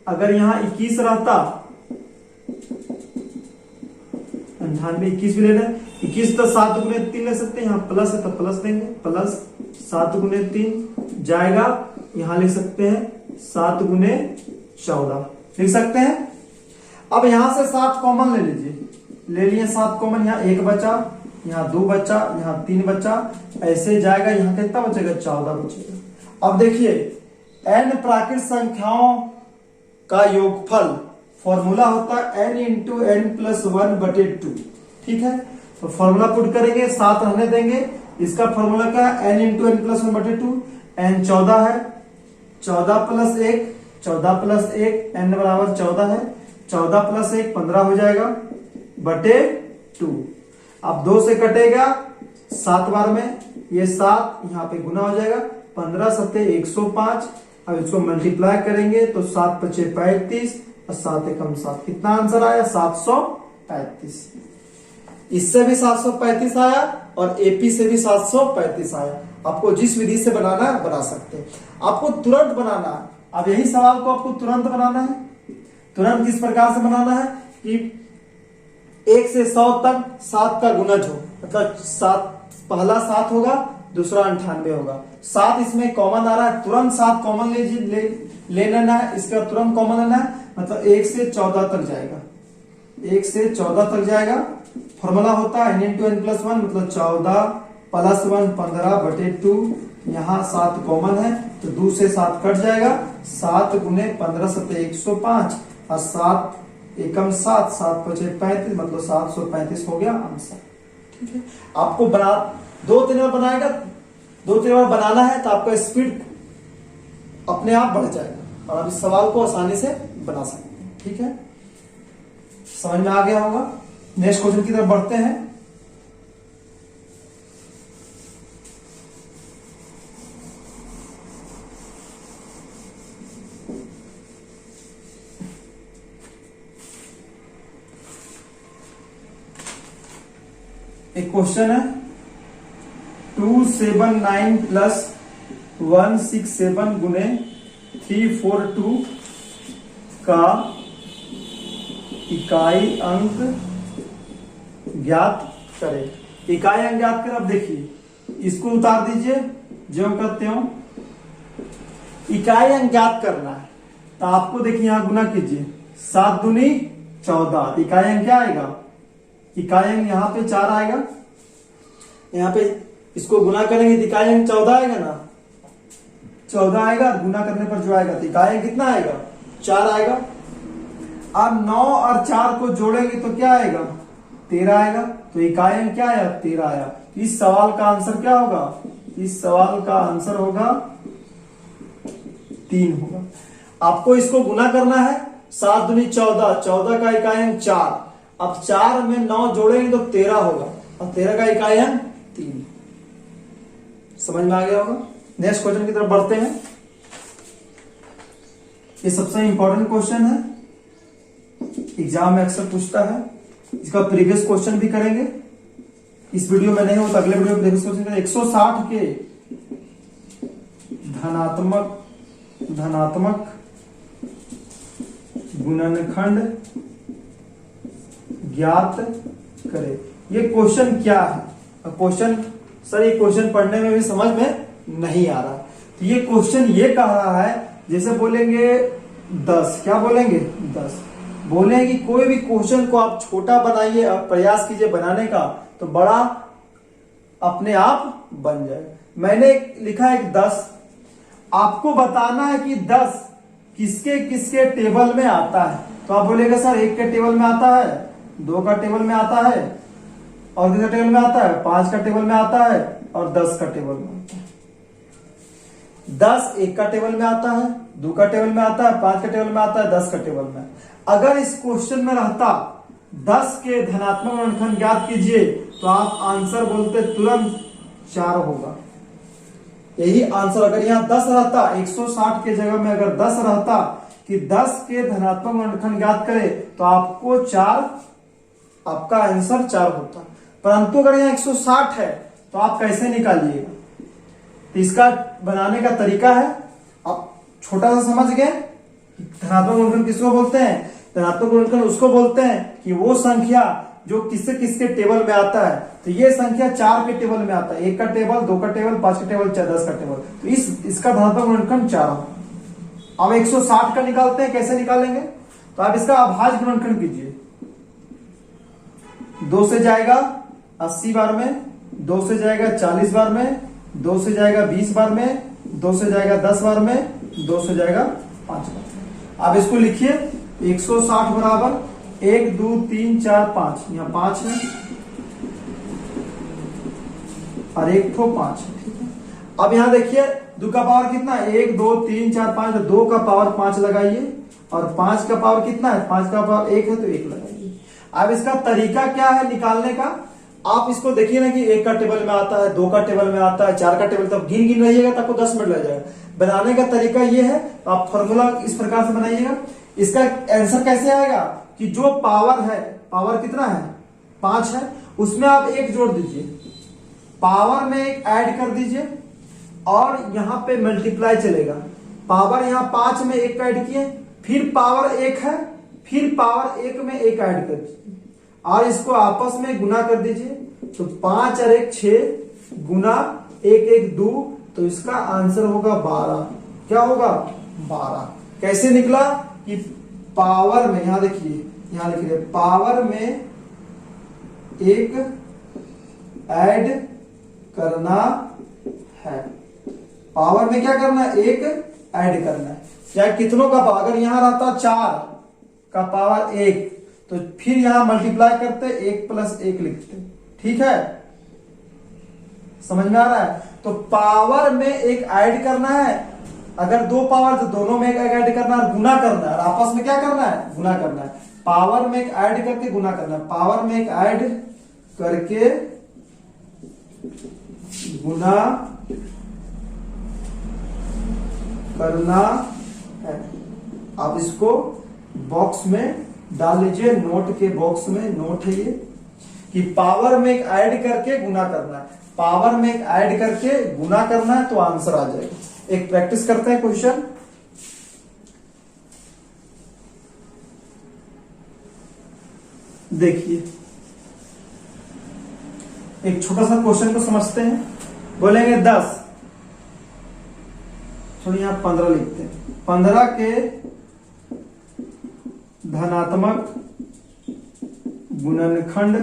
अगर यहां 21 रहता, 98 21 भी ले रहे हैं, 21 तो 7 गुने 3 ले सकते हैं, यहां प्लस है तो प्लस देंगे, प्लस 7 गुने 3 जाएगा, यहां लिख सकते हैं 7 गुने 14 लिख सकते हैं। अब यहां से 7 कॉमन ले लीजिए, ले लिए 7 कॉमन, यहां 1 बचा, यहां 2 बचा, यहां 3 बचा, ऐसे जाएगा, यहां कितना बचेगा, 14 बचेगा। अब देखिए n प्राकृत संख्याओं का योगफल फॉर्मूला होता है n इंटू एन प्लस 1/2। ठीक है, तो फॉर्मूला पुट करेंगे, 7 रहने देंगे, इसका फॉर्मूला क्या है, n into n plus 1/2। n 14 है, 14 प्लस 1, 14 प्लस 1, n बराबर 14 है, 14 प्लस 1 15 हो जाएगा /2। अब 2 से कटेगा 7 बार में, ये 7 यहाँ पे गुना हो जाएगा, 15 7 105। अब इसको मल्टीप्लाई करेंगे तो 7 5 35, और 7 एकम 7, कितना आंसर आया 735। इससे भी 735 आया और एपी से भी 735 आया। आपको जिस विधि से बनाना है बना सकते हैं। आपको तुरंत बनाना है। अब यही सवाल को आपको तुरंत बनाना है। तुरंत किस प्रकार से बनाना है कि 1 से 100 तक 7 का गुणज हो, मतलब 7, पहला 7 होगा, दूसरा 98 होगा। 7 इसमें कॉमन आ रहा है, तुरंत 7 कॉमन ले लेना है। इसका तुरंत कॉमन लेना है, मतलब 1 से 14 तक जाएगा। 1 से 14 तक जाएगा। फॉर्मूला होता है n × n + 1, मतलब 14 + 1 15/2। यहाँ 7 कॉमन है तो 2 से 7 कट जाएगा। 7 × 15 = 105 और 7 एकम 7, 7 × 5 = 35, मतलब 735 हो गया आंसर। ठीक है, आपको बना 2-3 बार बनाएगा, 2-3 बार बनाना है तो आपका स्पीड अपने आप बढ़ जाएगा और आप इस सवाल को आसानी से बना सकते हैं। ठीक है, समझ में आ गया होगा। नेक्स्ट क्वेश्चन की तरफ बढ़ते हैं। एक क्वेश्चन है 279 + 167 × 342 का इकाई अंक ज्ञात करें। इकाई अंक ज्ञात करें। अब देखिए इसको उतार दीजिए जो करते हो। इकाई अंक ज्ञात करना है तो आपको देखिए यहां गुना कीजिए, 7 दूनी 14। इकाई अंक क्या आएगा, इकाई अंक यहाँ पे 4 आएगा। यहाँ पे इसको गुना करेंगे तो इकाई अंक 14 आएगा ना, 14 आएगा। गुना करने पर जो आएगा तो इकाई अंक कितना आएगा, 4 आएगा। अब 9 और 4 को जोड़ेंगे तो क्या आएगा, 13 आएगा। तो इकाई अंक क्या आया, 13 आया। इस सवाल का आंसर क्या होगा, इस सवाल का आंसर होगा 3 होगा। आपको इसको गुना करना है, 7 दूनी 14, 14 का इकाई अंक 4। अब 4 में 9 जोड़ेंगे तो 13 होगा और 13 का इकाई अंक 3। समझ में आ गया होगा। नेक्स्ट क्वेश्चन की तरफ बढ़ते हैं। ये सबसे इंपॉर्टेंट क्वेश्चन है, एग्जाम में अक्सर पूछता है। इसका प्रीवियस क्वेश्चन भी करेंगे। इस वीडियो में नहीं हो तो अगले वीडियो में प्रीवियस क्वेश्चन करेंगे। 160 के धनात्मक गुणनखंड ज्ञात करें। ये क्वेश्चन क्या है। क्वेश्चन सर ये क्वेश्चन पढ़ने में भी समझ में नहीं आ रहा। तो ये क्वेश्चन ये कह रहा है, जैसे बोलेंगे 10, क्या बोलेंगे 10, बोले कि कोई भी क्वेश्चन को आप छोटा बनाइए और प्रयास कीजिए बनाने का तो बड़ा अपने आप बन जाए। मैंने लिखा है 10, आपको बताना है कि 10 किसके किसके टेबल में आता है। तो आप बोलेगा सर 1 के टेबल में आता है, 2 का टेबल में आता है और 3 का टेबल में आता है, 5 का टेबल में आता है और 10 का टेबल में आता है। 10 1 का टेबल में आता है, 2 का टेबल में आता है, 5 का टेबल में आता है, 10 का टेबल में। अगर इस क्वेश्चन में रहता 10 के धनात्मक गुणनखंड ज्ञात कीजिए तो आप आंसर बोलते तुरंत 4 होगा। यही आंसर अगर यहाँ 10 रहता, 160 के जगह में अगर 10 रहता कि 10 के धनात्मक गुणनखंड ज्ञात करे तो आपको 4, आपका आंसर 4 होता। परंतु अगर यहाँ 160 है तो आप कैसे निकालिएगा। तो इसका बनाने का तरीका है, आप छोटा सा समझ गए। धनात्मक गुणनखंड किसको बोलते हैं, धनात्मक गुणनखंड उसको बोलते हैं कि वो संख्या जो किससे किसके टेबल में आता है। तो ये संख्या 4 के टेबल में आता है, 1 का टेबल, 2 का टेबल, 5 का टेबल, 10 का टेबल। तो इसका धनात्मक गुणनखंड 4 होगा। अब 160 का निकालते हैं, कैसे निकालेंगे, तो आप इसका अभाज्य गुणनखंड कीजिए। 2 से जाएगा 80 बार में, 2 से जाएगा 40 बार में, 2 से जाएगा 20 बार में, 2 से जाएगा 10 बार में, 2 से जाएगा 5 बार। आप इसको लिखिए 160 बराबर 1 2 3 4 5, यहाँ 5 है और 1 ठो 5 है। ठीक है, अब यहाँ देखिए 2 का पावर कितना है, 1 2 3 4 5, 2 का पावर 5 लगाइए और 5 का पावर कितना है, 5 का पावर 1 है तो 1 लगाइए। अब इसका तरीका क्या है निकालने का, आप इसको देखिए ना कि 1 का टेबल में आता है, 2 का टेबल में आता है, 4 का टेबल, तब गिन गिन रहिएगा तो आपको 10 मिनट लग जाएगा। बनाने का तरीका ये है, आप फॉर्मूला इस प्रकार से बनाइएगा इसका आंसर कैसे आएगा कि जो पावर है, पावर कितना है 5 है, उसमें आप 1 जोड़ दीजिए, पावर में 1 ऐड कर दीजिए और यहां पे मल्टीप्लाई चलेगा। पावर यहां 5 में 1 ऐड किए, फिर पावर 1 है, फिर पावर 1 में 1 ऐड कर दीजिए और इसको आपस में गुना कर दीजिए। तो 5 और 1 6 गुना 1 1 2, तो इसका आंसर होगा 12। क्या होगा 12। कैसे निकला कि पावर में, यहां देखिए, यहां लिख रहे पावर में 1 ऐड करना है। पावर में क्या करना है 1 ऐड करना है। या कितनों का पावर, अगर यहां रहता 4 का पावर 1, तो फिर यहां मल्टीप्लाई करते 1 + 1 लिखते। ठीक है, समझ में आ रहा है। तो पावर में 1 ऐड करना है, अगर 2 पावर तो दोनों में 1 ऐड करना है, गुना करना है और आपस में क्या करना है गुना करना है। पावर में 1 ऐड करके गुना करना है, पावर में 1 ऐड करके गुना करना है। आप इसको बॉक्स में डाल लीजिए, नोट के बॉक्स में नोट है ये कि पावर में 1 ऐड करके गुना करना है, पावर में 1 ऐड करके गुना करना है, तो आंसर आ जाएगा। एक प्रैक्टिस करते हैं क्वेश्चन। देखिए एक छोटा सा क्वेश्चन को समझते हैं। बोलेंगे 10, थोड़ी यहां 15 लिखते हैं। 15 के धनात्मक गुणनखंड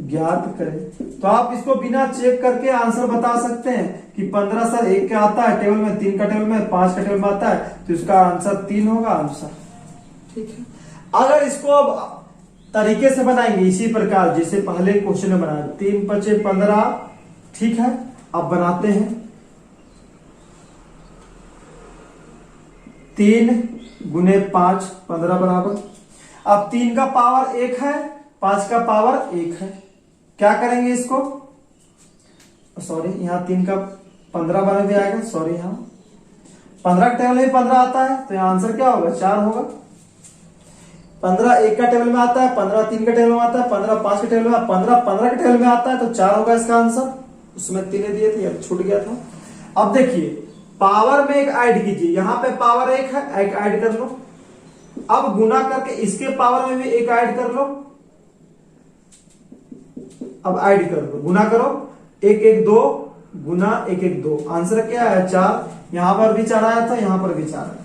ज्ञात करें। तो आप इसको बिना चेक करके आंसर बता सकते हैं कि 15 सर 1 का आता है टेबल में, 3 का टेबल में, 5 का टेबल में आता है, तो इसका आंसर 3 होगा आंसर। ठीक है, अगर इसको अब तरीके से बनाएंगे इसी प्रकार जैसे पहले क्वेश्चन में बनाया, 3 × 5 = 15। ठीक है, अब बनाते हैं 3 × 5 15 बराबर। अब 3 का पावर 1 है, 5 का पावर 1 है। क्या करेंगे इसको, सॉरी यहां 3 का 15 बना भी आएगा, सॉरी यहां 15 का टेबल में 15 आता है, तो यहां आंसर क्या होगा 4 होगा। 15 1 का टेबल में आता है, 15 3 का टेबल में आता है, 15 5 के टेबल में, 15 15 के टेबल में आता है, तो 4 होगा इसका आंसर। उसमें 3 दिए थे, अब छूट गया था। अब देखिए पावर में 1 ऐड कीजिए, यहां पे पावर 1 है, 1 ऐड कर लो। अब गुना करके इसके पावर में भी 1 ऐड कर लो। अब ऐड कर दो, गुना करो, 1 1 2 गुना 1 1 2, आंसर क्या है 4। यहां पर भी 4 आया था, यहां पर भी 4 आया।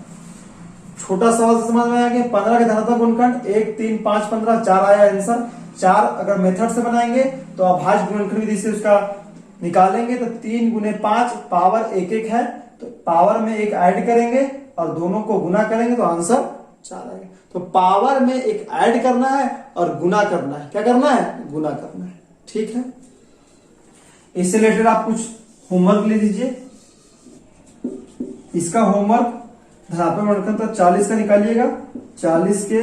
छोटा सवाल समझ में आ गया। 15 के धनात्मक गुणनखंड 1 3 5 15, 4 आया आंसर। 4 अगर मेथड से बनाएंगे तो अभाज्य गुणनखंड विधि से उसका निकालेंगे, तो 3 × 5 पावर 1 1 है, तो पावर में 1 ऐड करेंगे और दोनों को गुना करेंगे, तो आंसर 4 आएगा। तो पावर में 1 ऐड करना है और गुना करना है। क्या करना है गुना करना है। ठीक है, इससे रिलेटेड आप कुछ होमवर्क ले लीजिए। इसका होमवर्क धनात्मक गुणनखंड तो 40 का निकालिएगा, 40 के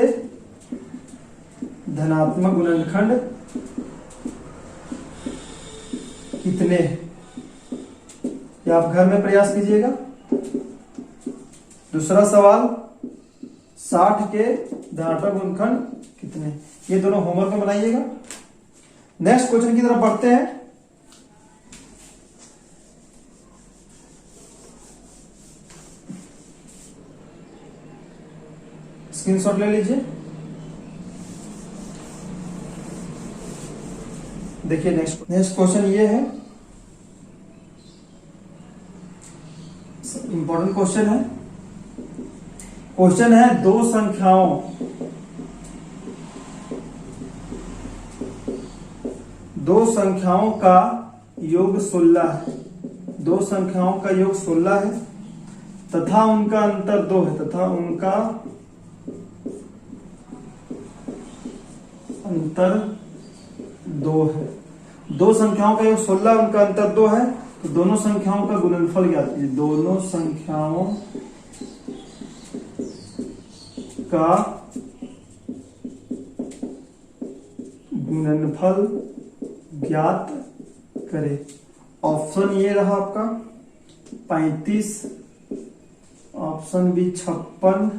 धनात्मक गुणनखंड कितने, या आप घर में प्रयास कीजिएगा। दूसरा सवाल 60 के धनात्मक गुणनखंड कितने, ये दोनों होमवर्क में बनाइएगा। नेक्स्ट क्वेश्चन की तरफ बढ़ते हैं। स्क्रीनशॉट ले लीजिए। देखिए नेक्स्ट क्वेश्चन ये है, इंपॉर्टेंट क्वेश्चन है। क्वेश्चन है दो संख्याओं का योग 16 है। दो संख्याओं का योग 16 है तथा उनका अंतर 2 है, तथा उनका अंतर 2 है। दो संख्याओं का योग 16, उनका अंतर 2 है, तो दोनों संख्याओं का गुणनफल ज्ञात कीजिए। दोनों संख्याओं का गुणनफल ज्ञात करें। ऑप्शन ये रहा आपका 35, option B 56,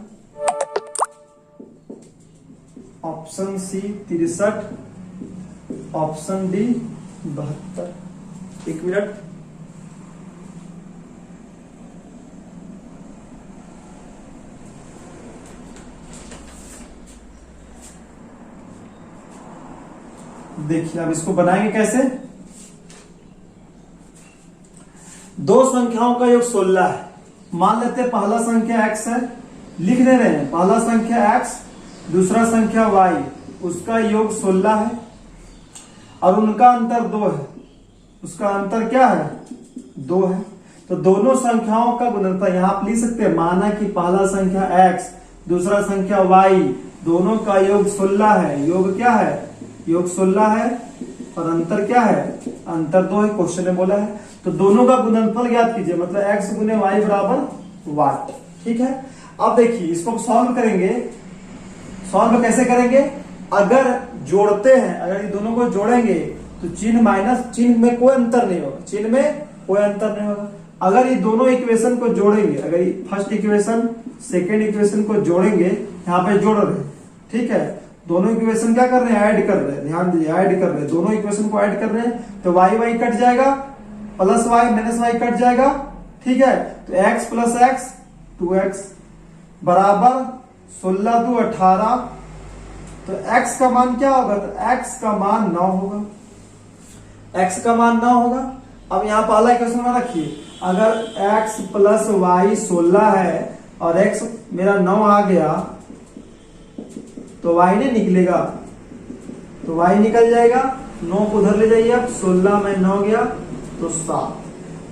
option C 63, option D 72। 1 minute. देखिए अब इसको बनाएंगे कैसे। दो संख्याओं का योग 16 है। मान लेते हैं पहला संख्या x है, लिख दे रहे हैं पहला संख्या x, दूसरा संख्या y, उसका योग 16 है और उनका अंतर 2 है। उसका अंतर क्या है? 2 है। तो दोनों संख्याओं का गुणनफल यहां आप लिख सकते हैं। माना कि पहला संख्या x, दूसरा संख्या y, दोनों का योग 16 है। योग क्या है? योग 16 है और अंतर क्या है? अंतर 2 है, क्वेश्चन में बोला है। तो दोनों का गुणनफल ज्ञात कीजिए, मतलब x गुने y बराबर वाट। ठीक है। अब देखिए इसको सॉल्व करेंगे। सॉल्व कैसे करेंगे? अगर जोड़ते हैं, अगर ये दोनों को जोड़ेंगे तो चिन्ह माइनस, चिन्ह में कोई अंतर नहीं होगा, चिन्ह में कोई अंतर नहीं होगा। अगर ये दोनों इक्वेशन को जोड़ेंगे, अगर ये फर्स्ट इक्वेशन सेकेंड इक्वेशन को जोड़ेंगे, यहाँ पे जोड़ रहे हैं, ठीक है, दोनों इक्वेशन क्या कर रहे हैं? ऐड कर रहे हैं। ध्यान दीजिए, ऐड कर रहे हैं, दोनों इक्वेशन को ऐड कर रहे हैं। तो y y कट जाएगा, plus y minus y cut जाएगा, ठीक है। तो x प्लस x 2x बराबर 16 2 18। तो x का मान क्या होगा? तो x का मान 9 होगा। x का मान 9 होगा। अब यहाँ पहला इक्वेशन में रखिए, अगर x प्लस y 16 है और x मेरा 9 आ गया तो y नहीं निकलेगा, तो y निकल जाएगा। 9 को उधर ले जाइए, अब 16 में 9 गया तो 7।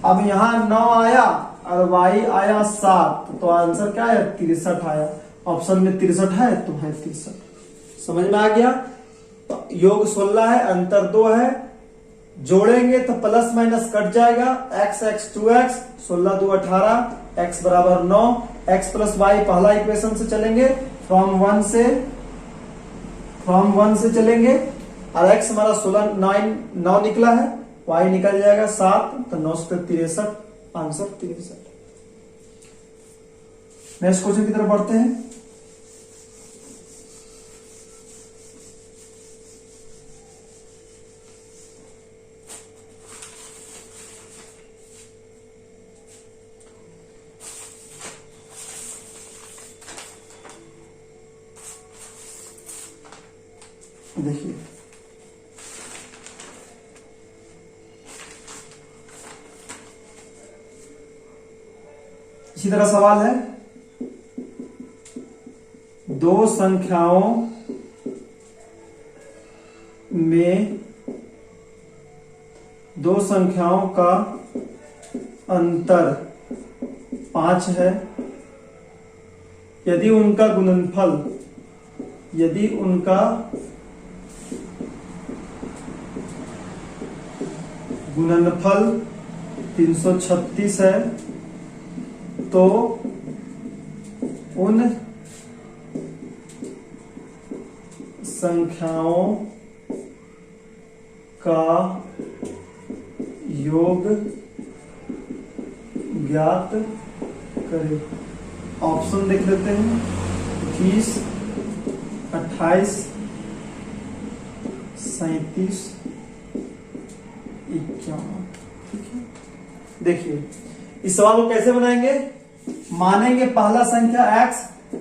अब यहाँ 9 आया और y आया 7, तो आंसर क्या है? 63 आया। ऑप्शन में 63 है तो है 63। समझ में आ गया? तो योग 16 है, अंतर 2 है, जोड़ेंगे तो प्लस माइनस कट जाएगा। x x 2x 16 2 18, x बराबर 9। x प्लस y पहला इक्वेशन से चलेंगे, फ्रॉम 1 से चलेंगे और x हमारा 16 9 निकला है, y निकल जाएगा 7, तो 9 से 63, आंसर 63। नेक्स्ट क्वेश्चन की तरफ बढ़ते हैं। देखिए इसी तरह सवाल है, दो संख्याओं का अंतर 5 है। यदि उनका गुणनफल 336 है तो उन संख्याओं का योग ज्ञात करें। ऑप्शन देख लेते हैं, 21 28 37 51। ठीक है। देखिए इस सवाल को कैसे बनाएंगे? मानेंगे पहला संख्या x,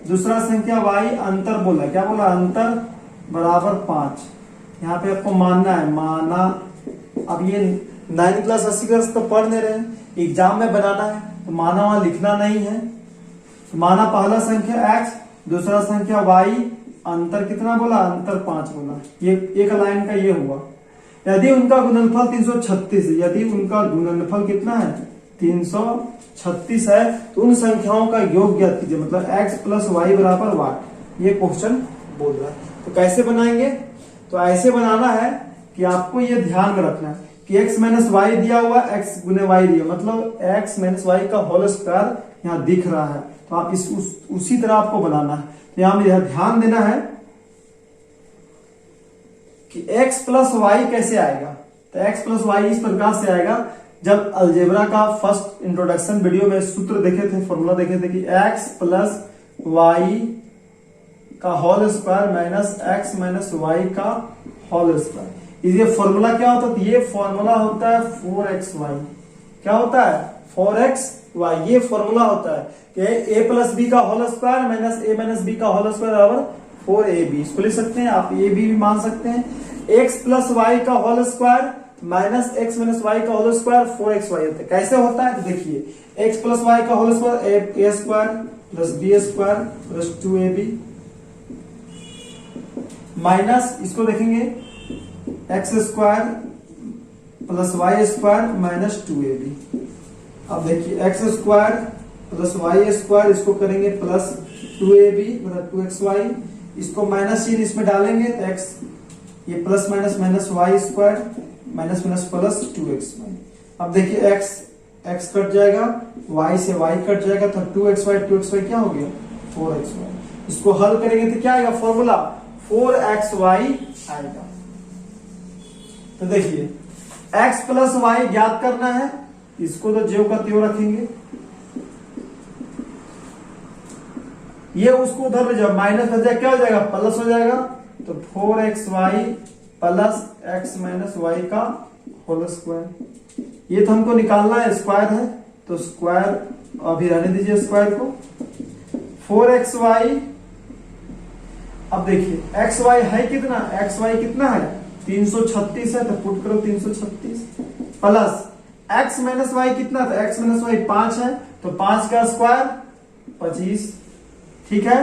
दूसरा संख्या y, अंतर बोला, क्या बोला? अंतर बराबर 5। यहाँ पे आपको मानना है, माना। अब ये 9 क्लास 80 क्लास तो पढ़ नहीं रहे, एग्जाम में बनाना है, तो माना वहां लिखना नहीं है। तो माना पहला संख्या x, दूसरा संख्या y, अंतर कितना बोला? अंतर 5 बोला। ये एक लाइन का ये हुआ। यदि उनका गुणनफल 336 है, यदि उनका गुणनफल कितना है? 336 है, तो उन संख्याओं का योग ज्ञात कीजिए, मतलब x प्लस वाई बराबर वाट। ये क्वेश्चन बोल रहा है। तो कैसे बनाएंगे? तो ऐसे बनाना है कि आपको ये ध्यान में रखना है कि x माइनस वाई दिया हुआ, x गुने वाई दिया, मतलब x माइनस वाई का होल स्क्वायर यहाँ दिख रहा है। तो आप उसी तरह आपको बनाना है। तो यहाँ में ध्यान देना है कि x प्लस वाई कैसे आएगा। तो x प्लस वाई इस प्रकार से आएगा, जब अलजेब्रा का फर्स्ट इंट्रोडक्शन वीडियो में सूत्र देखे थे, फॉर्मूला देखे थे कि x प्लस वाई का whole square minus x minus y का होल स्क्वायर। ये फॉर्मूला क्या होता है? ये फॉर्मूला होता है 4xy। क्या होता है? 4xy। ये फॉर्मूला होता है कि a प्लस बी का whole square minus a minus b का होल स्क्वायर बराबर 4ab। इसको लिख सकते हैं आप, ab भी मान सकते हैं। x प्लस वाई का whole square minus x minus y का होल स्क्वायर 4xy होता है। कैसे होता है? तो देखिए x प्लस वाई का whole square a square plus b square plus 2ab minus इसको देखेंगे x square plus y square minus 2ab। अब देखिए x square plus y square इसको करेंगे प्लस 2ab मतलब 2xy। इसको माइनस चिन्ह इसमें डालेंगे तो x ये plus minus minus y square minus minus plus 2xy। अब देखिए x कट जाएगा, y से y कट जाएगा तो 2xy क्या हो गया? 4xy। इसको हल करेंगे तो क्या आएगा? फॉर्मूला 4xy आएगा। तो देखिए x प्लस वाई ज्ञात करना है, इसको तो ज्यों का त्यों रखेंगे। ये उसको उधर ले जाओ, माइनस हो जाएगा, क्या हो जाएगा? प्लस हो जाएगा। तो 4xy plus x minus y का होल स्क्वायर। ये तो हमको निकालना है, स्क्वायर है तो स्क्वायर अभी रहने दीजिए स्क्वायर को। 4xy। अब देखिए xy है कितना? xy कितना है? 336 है तो पुट करो 336 प्लस x माइनस वाई कितना था? x माइनस वाई 5 है तो 5 का स्क्वायर 25। ठीक है।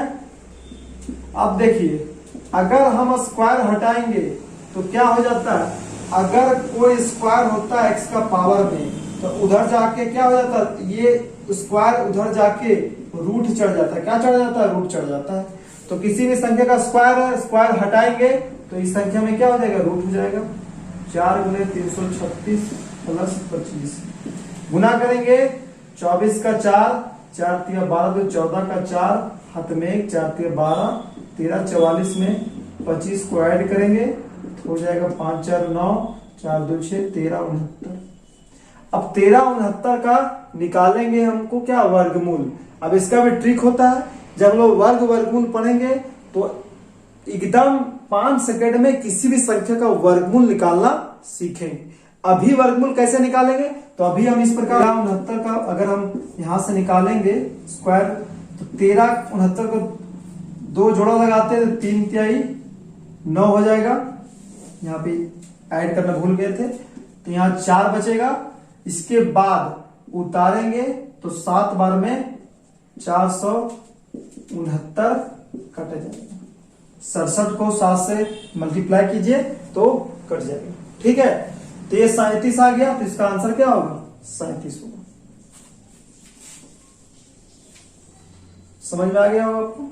अब देखिए अगर हम स्क्वायर हटाएंगे तो क्या हो जाता है? अगर कोई स्क्वायर होता है x का पावर में तो उधर जाके क्या हो जाता है? ये स्क्वायर उधर जाके रूट चढ़ जाता है। क्या चढ़ जाता है? रूट चढ़ जाता है। तो किसी भी संख्या का स्क्वायर है, स्क्वायर हटाएंगे तो इस संख्या में क्या हो जाएगा? रूट हो जाएगा। 4 गुने 336 प्लस 25 गुना करेंगे 24 का 4 4 3 12 तो 14 का 4 हाथ में 4 3 12 13 44 में 25 को ऐड करेंगे तो हो जाएगा 5 4 9 4 2 6 13 69। अब 13 69 का निकालेंगे हमको क्या? वर्गमूल। अब इसका भी ट्रिक होता है, जब लोग वर्गमूल पढ़ेंगे तो एकदम 5 सेकंड में किसी भी संख्या का वर्गमूल निकालना सीखेंगे। अभी वर्गमूल कैसे निकालेंगे? तो अभी हम इस प्रकार 69 का अगर हम यहां से निकालेंगे स्क्वायर तो 13 69 को 2 जोड़ा लगाते हैं तो 3 तिहाई 9 हो जाएगा। यहाँ पे ऐड करना भूल गए थे तो यहाँ 4 बचेगा। इसके बाद उतारेंगे तो 7 बार में 469 कट जाएगा। 67 को 7 से मल्टीप्लाई कीजिए तो कट जाएगा। ठीक है। तो ये 37 आ गया तो इसका आंसर क्या होगा? 37 होगा। समझ में आ गया होगा आपको?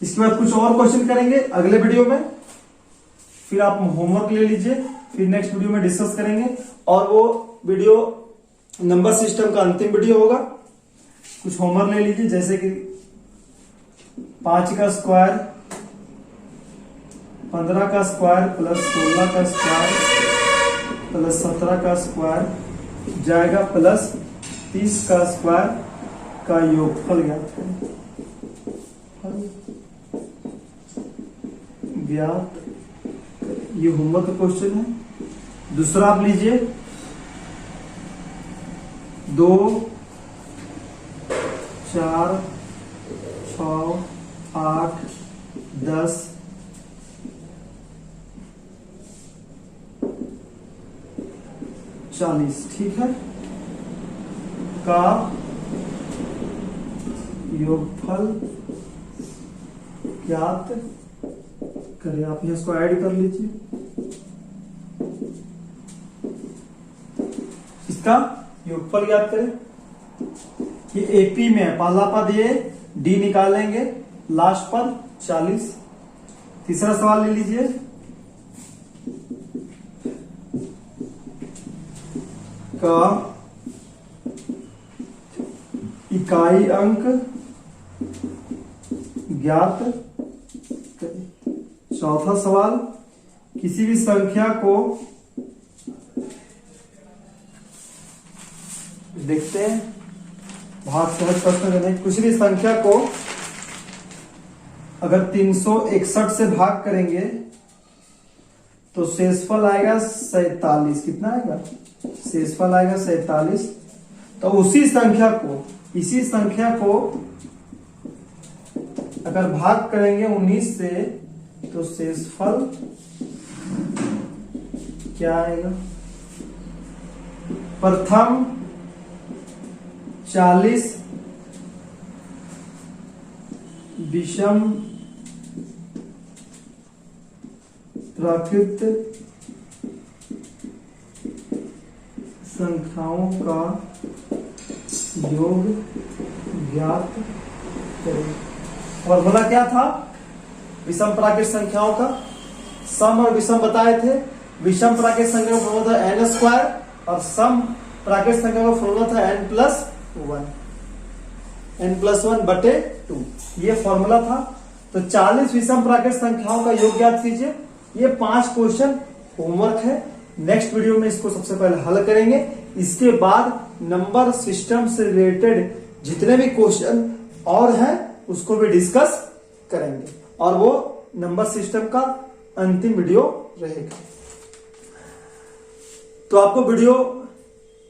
इसके बाद कुछ और क्वेश्चन करेंगे अगले वीडियो में, फिर आप होमवर्क ले लीजिए, फिर नेक्स्ट वीडियो में डिस्कस करेंगे। और वो वीडियो नंबर सिस्टम का अंतिम वीडियो होगा। कुछ होमवर्क ले लीजिए, जैसे कि 5 का स्क्वायर 15 का स्क्वायर प्लस 16 का स्क्वायर प्लस 17 का स्क्वायर जाएगा प्लस 30 का स्क्वायर का योगफल ज्ञात करें। ज्ञात, ये होमवर्क का क्वेश्चन है। दूसरा आप लीजिए 2 4 6 8 10 40 ठीक है का योगफल ज्ञात करें। आप इसको ऐड कर लीजिए। इसका योगफल ज्ञात करें। ये एपी में है, पहला पद ये डी निकालेंगे, लास्ट पद 40। तीसरा सवाल ले लीजिए। का इकाई अंक ज्ञात चौथा सवाल, किसी भी संख्या को देखते हैं, बहुत सहज प्रश्न है। किसी भी संख्या को अगर 361 से भाग करेंगे तो शेषफल आएगा 47। कितना आएगा? शेषफल आएगा 47। तो इसी संख्या को अगर भाग करेंगे 19 से तो शेषफल क्या आएगा? प्रथम 40 विषम प्राकृत संख्याओं का योग ज्ञात करें। फॉर्मूला क्या था विषम प्राकृत संख्याओं का? सम और विषम बताए थे। विषम प्राकृत संख्या का फॉर्मूला था n स्क्वायर और सम प्राकृत संख्या का फॉर्मूला था n+1/2। ये फॉर्मूला था। तो 40 विषम प्राकृत संख्याओं का योग ज्ञात कीजिए। ये 5 क्वेश्चन होमवर्क है। नेक्स्ट वीडियो में इसको सबसे पहले हल करेंगे। इसके बाद नंबर सिस्टम से रिलेटेड जितने भी क्वेश्चन और हैं उसको भी डिस्कस करेंगे और वो नंबर सिस्टम का अंतिम वीडियो रहेगा। तो आपको वीडियो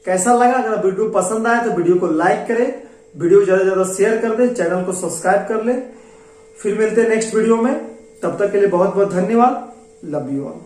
कैसा लगा? अगर वीडियो पसंद आए तो वीडियो को लाइक करें, वीडियो ज्यादा से ज्यादा शेयर कर दें, चैनल को सब्सक्राइब कर लें। फिर मिलते हैं नेक्स्ट वीडियो में। तब तक के लिए बहुत बहुत धन्यवाद। Love you all.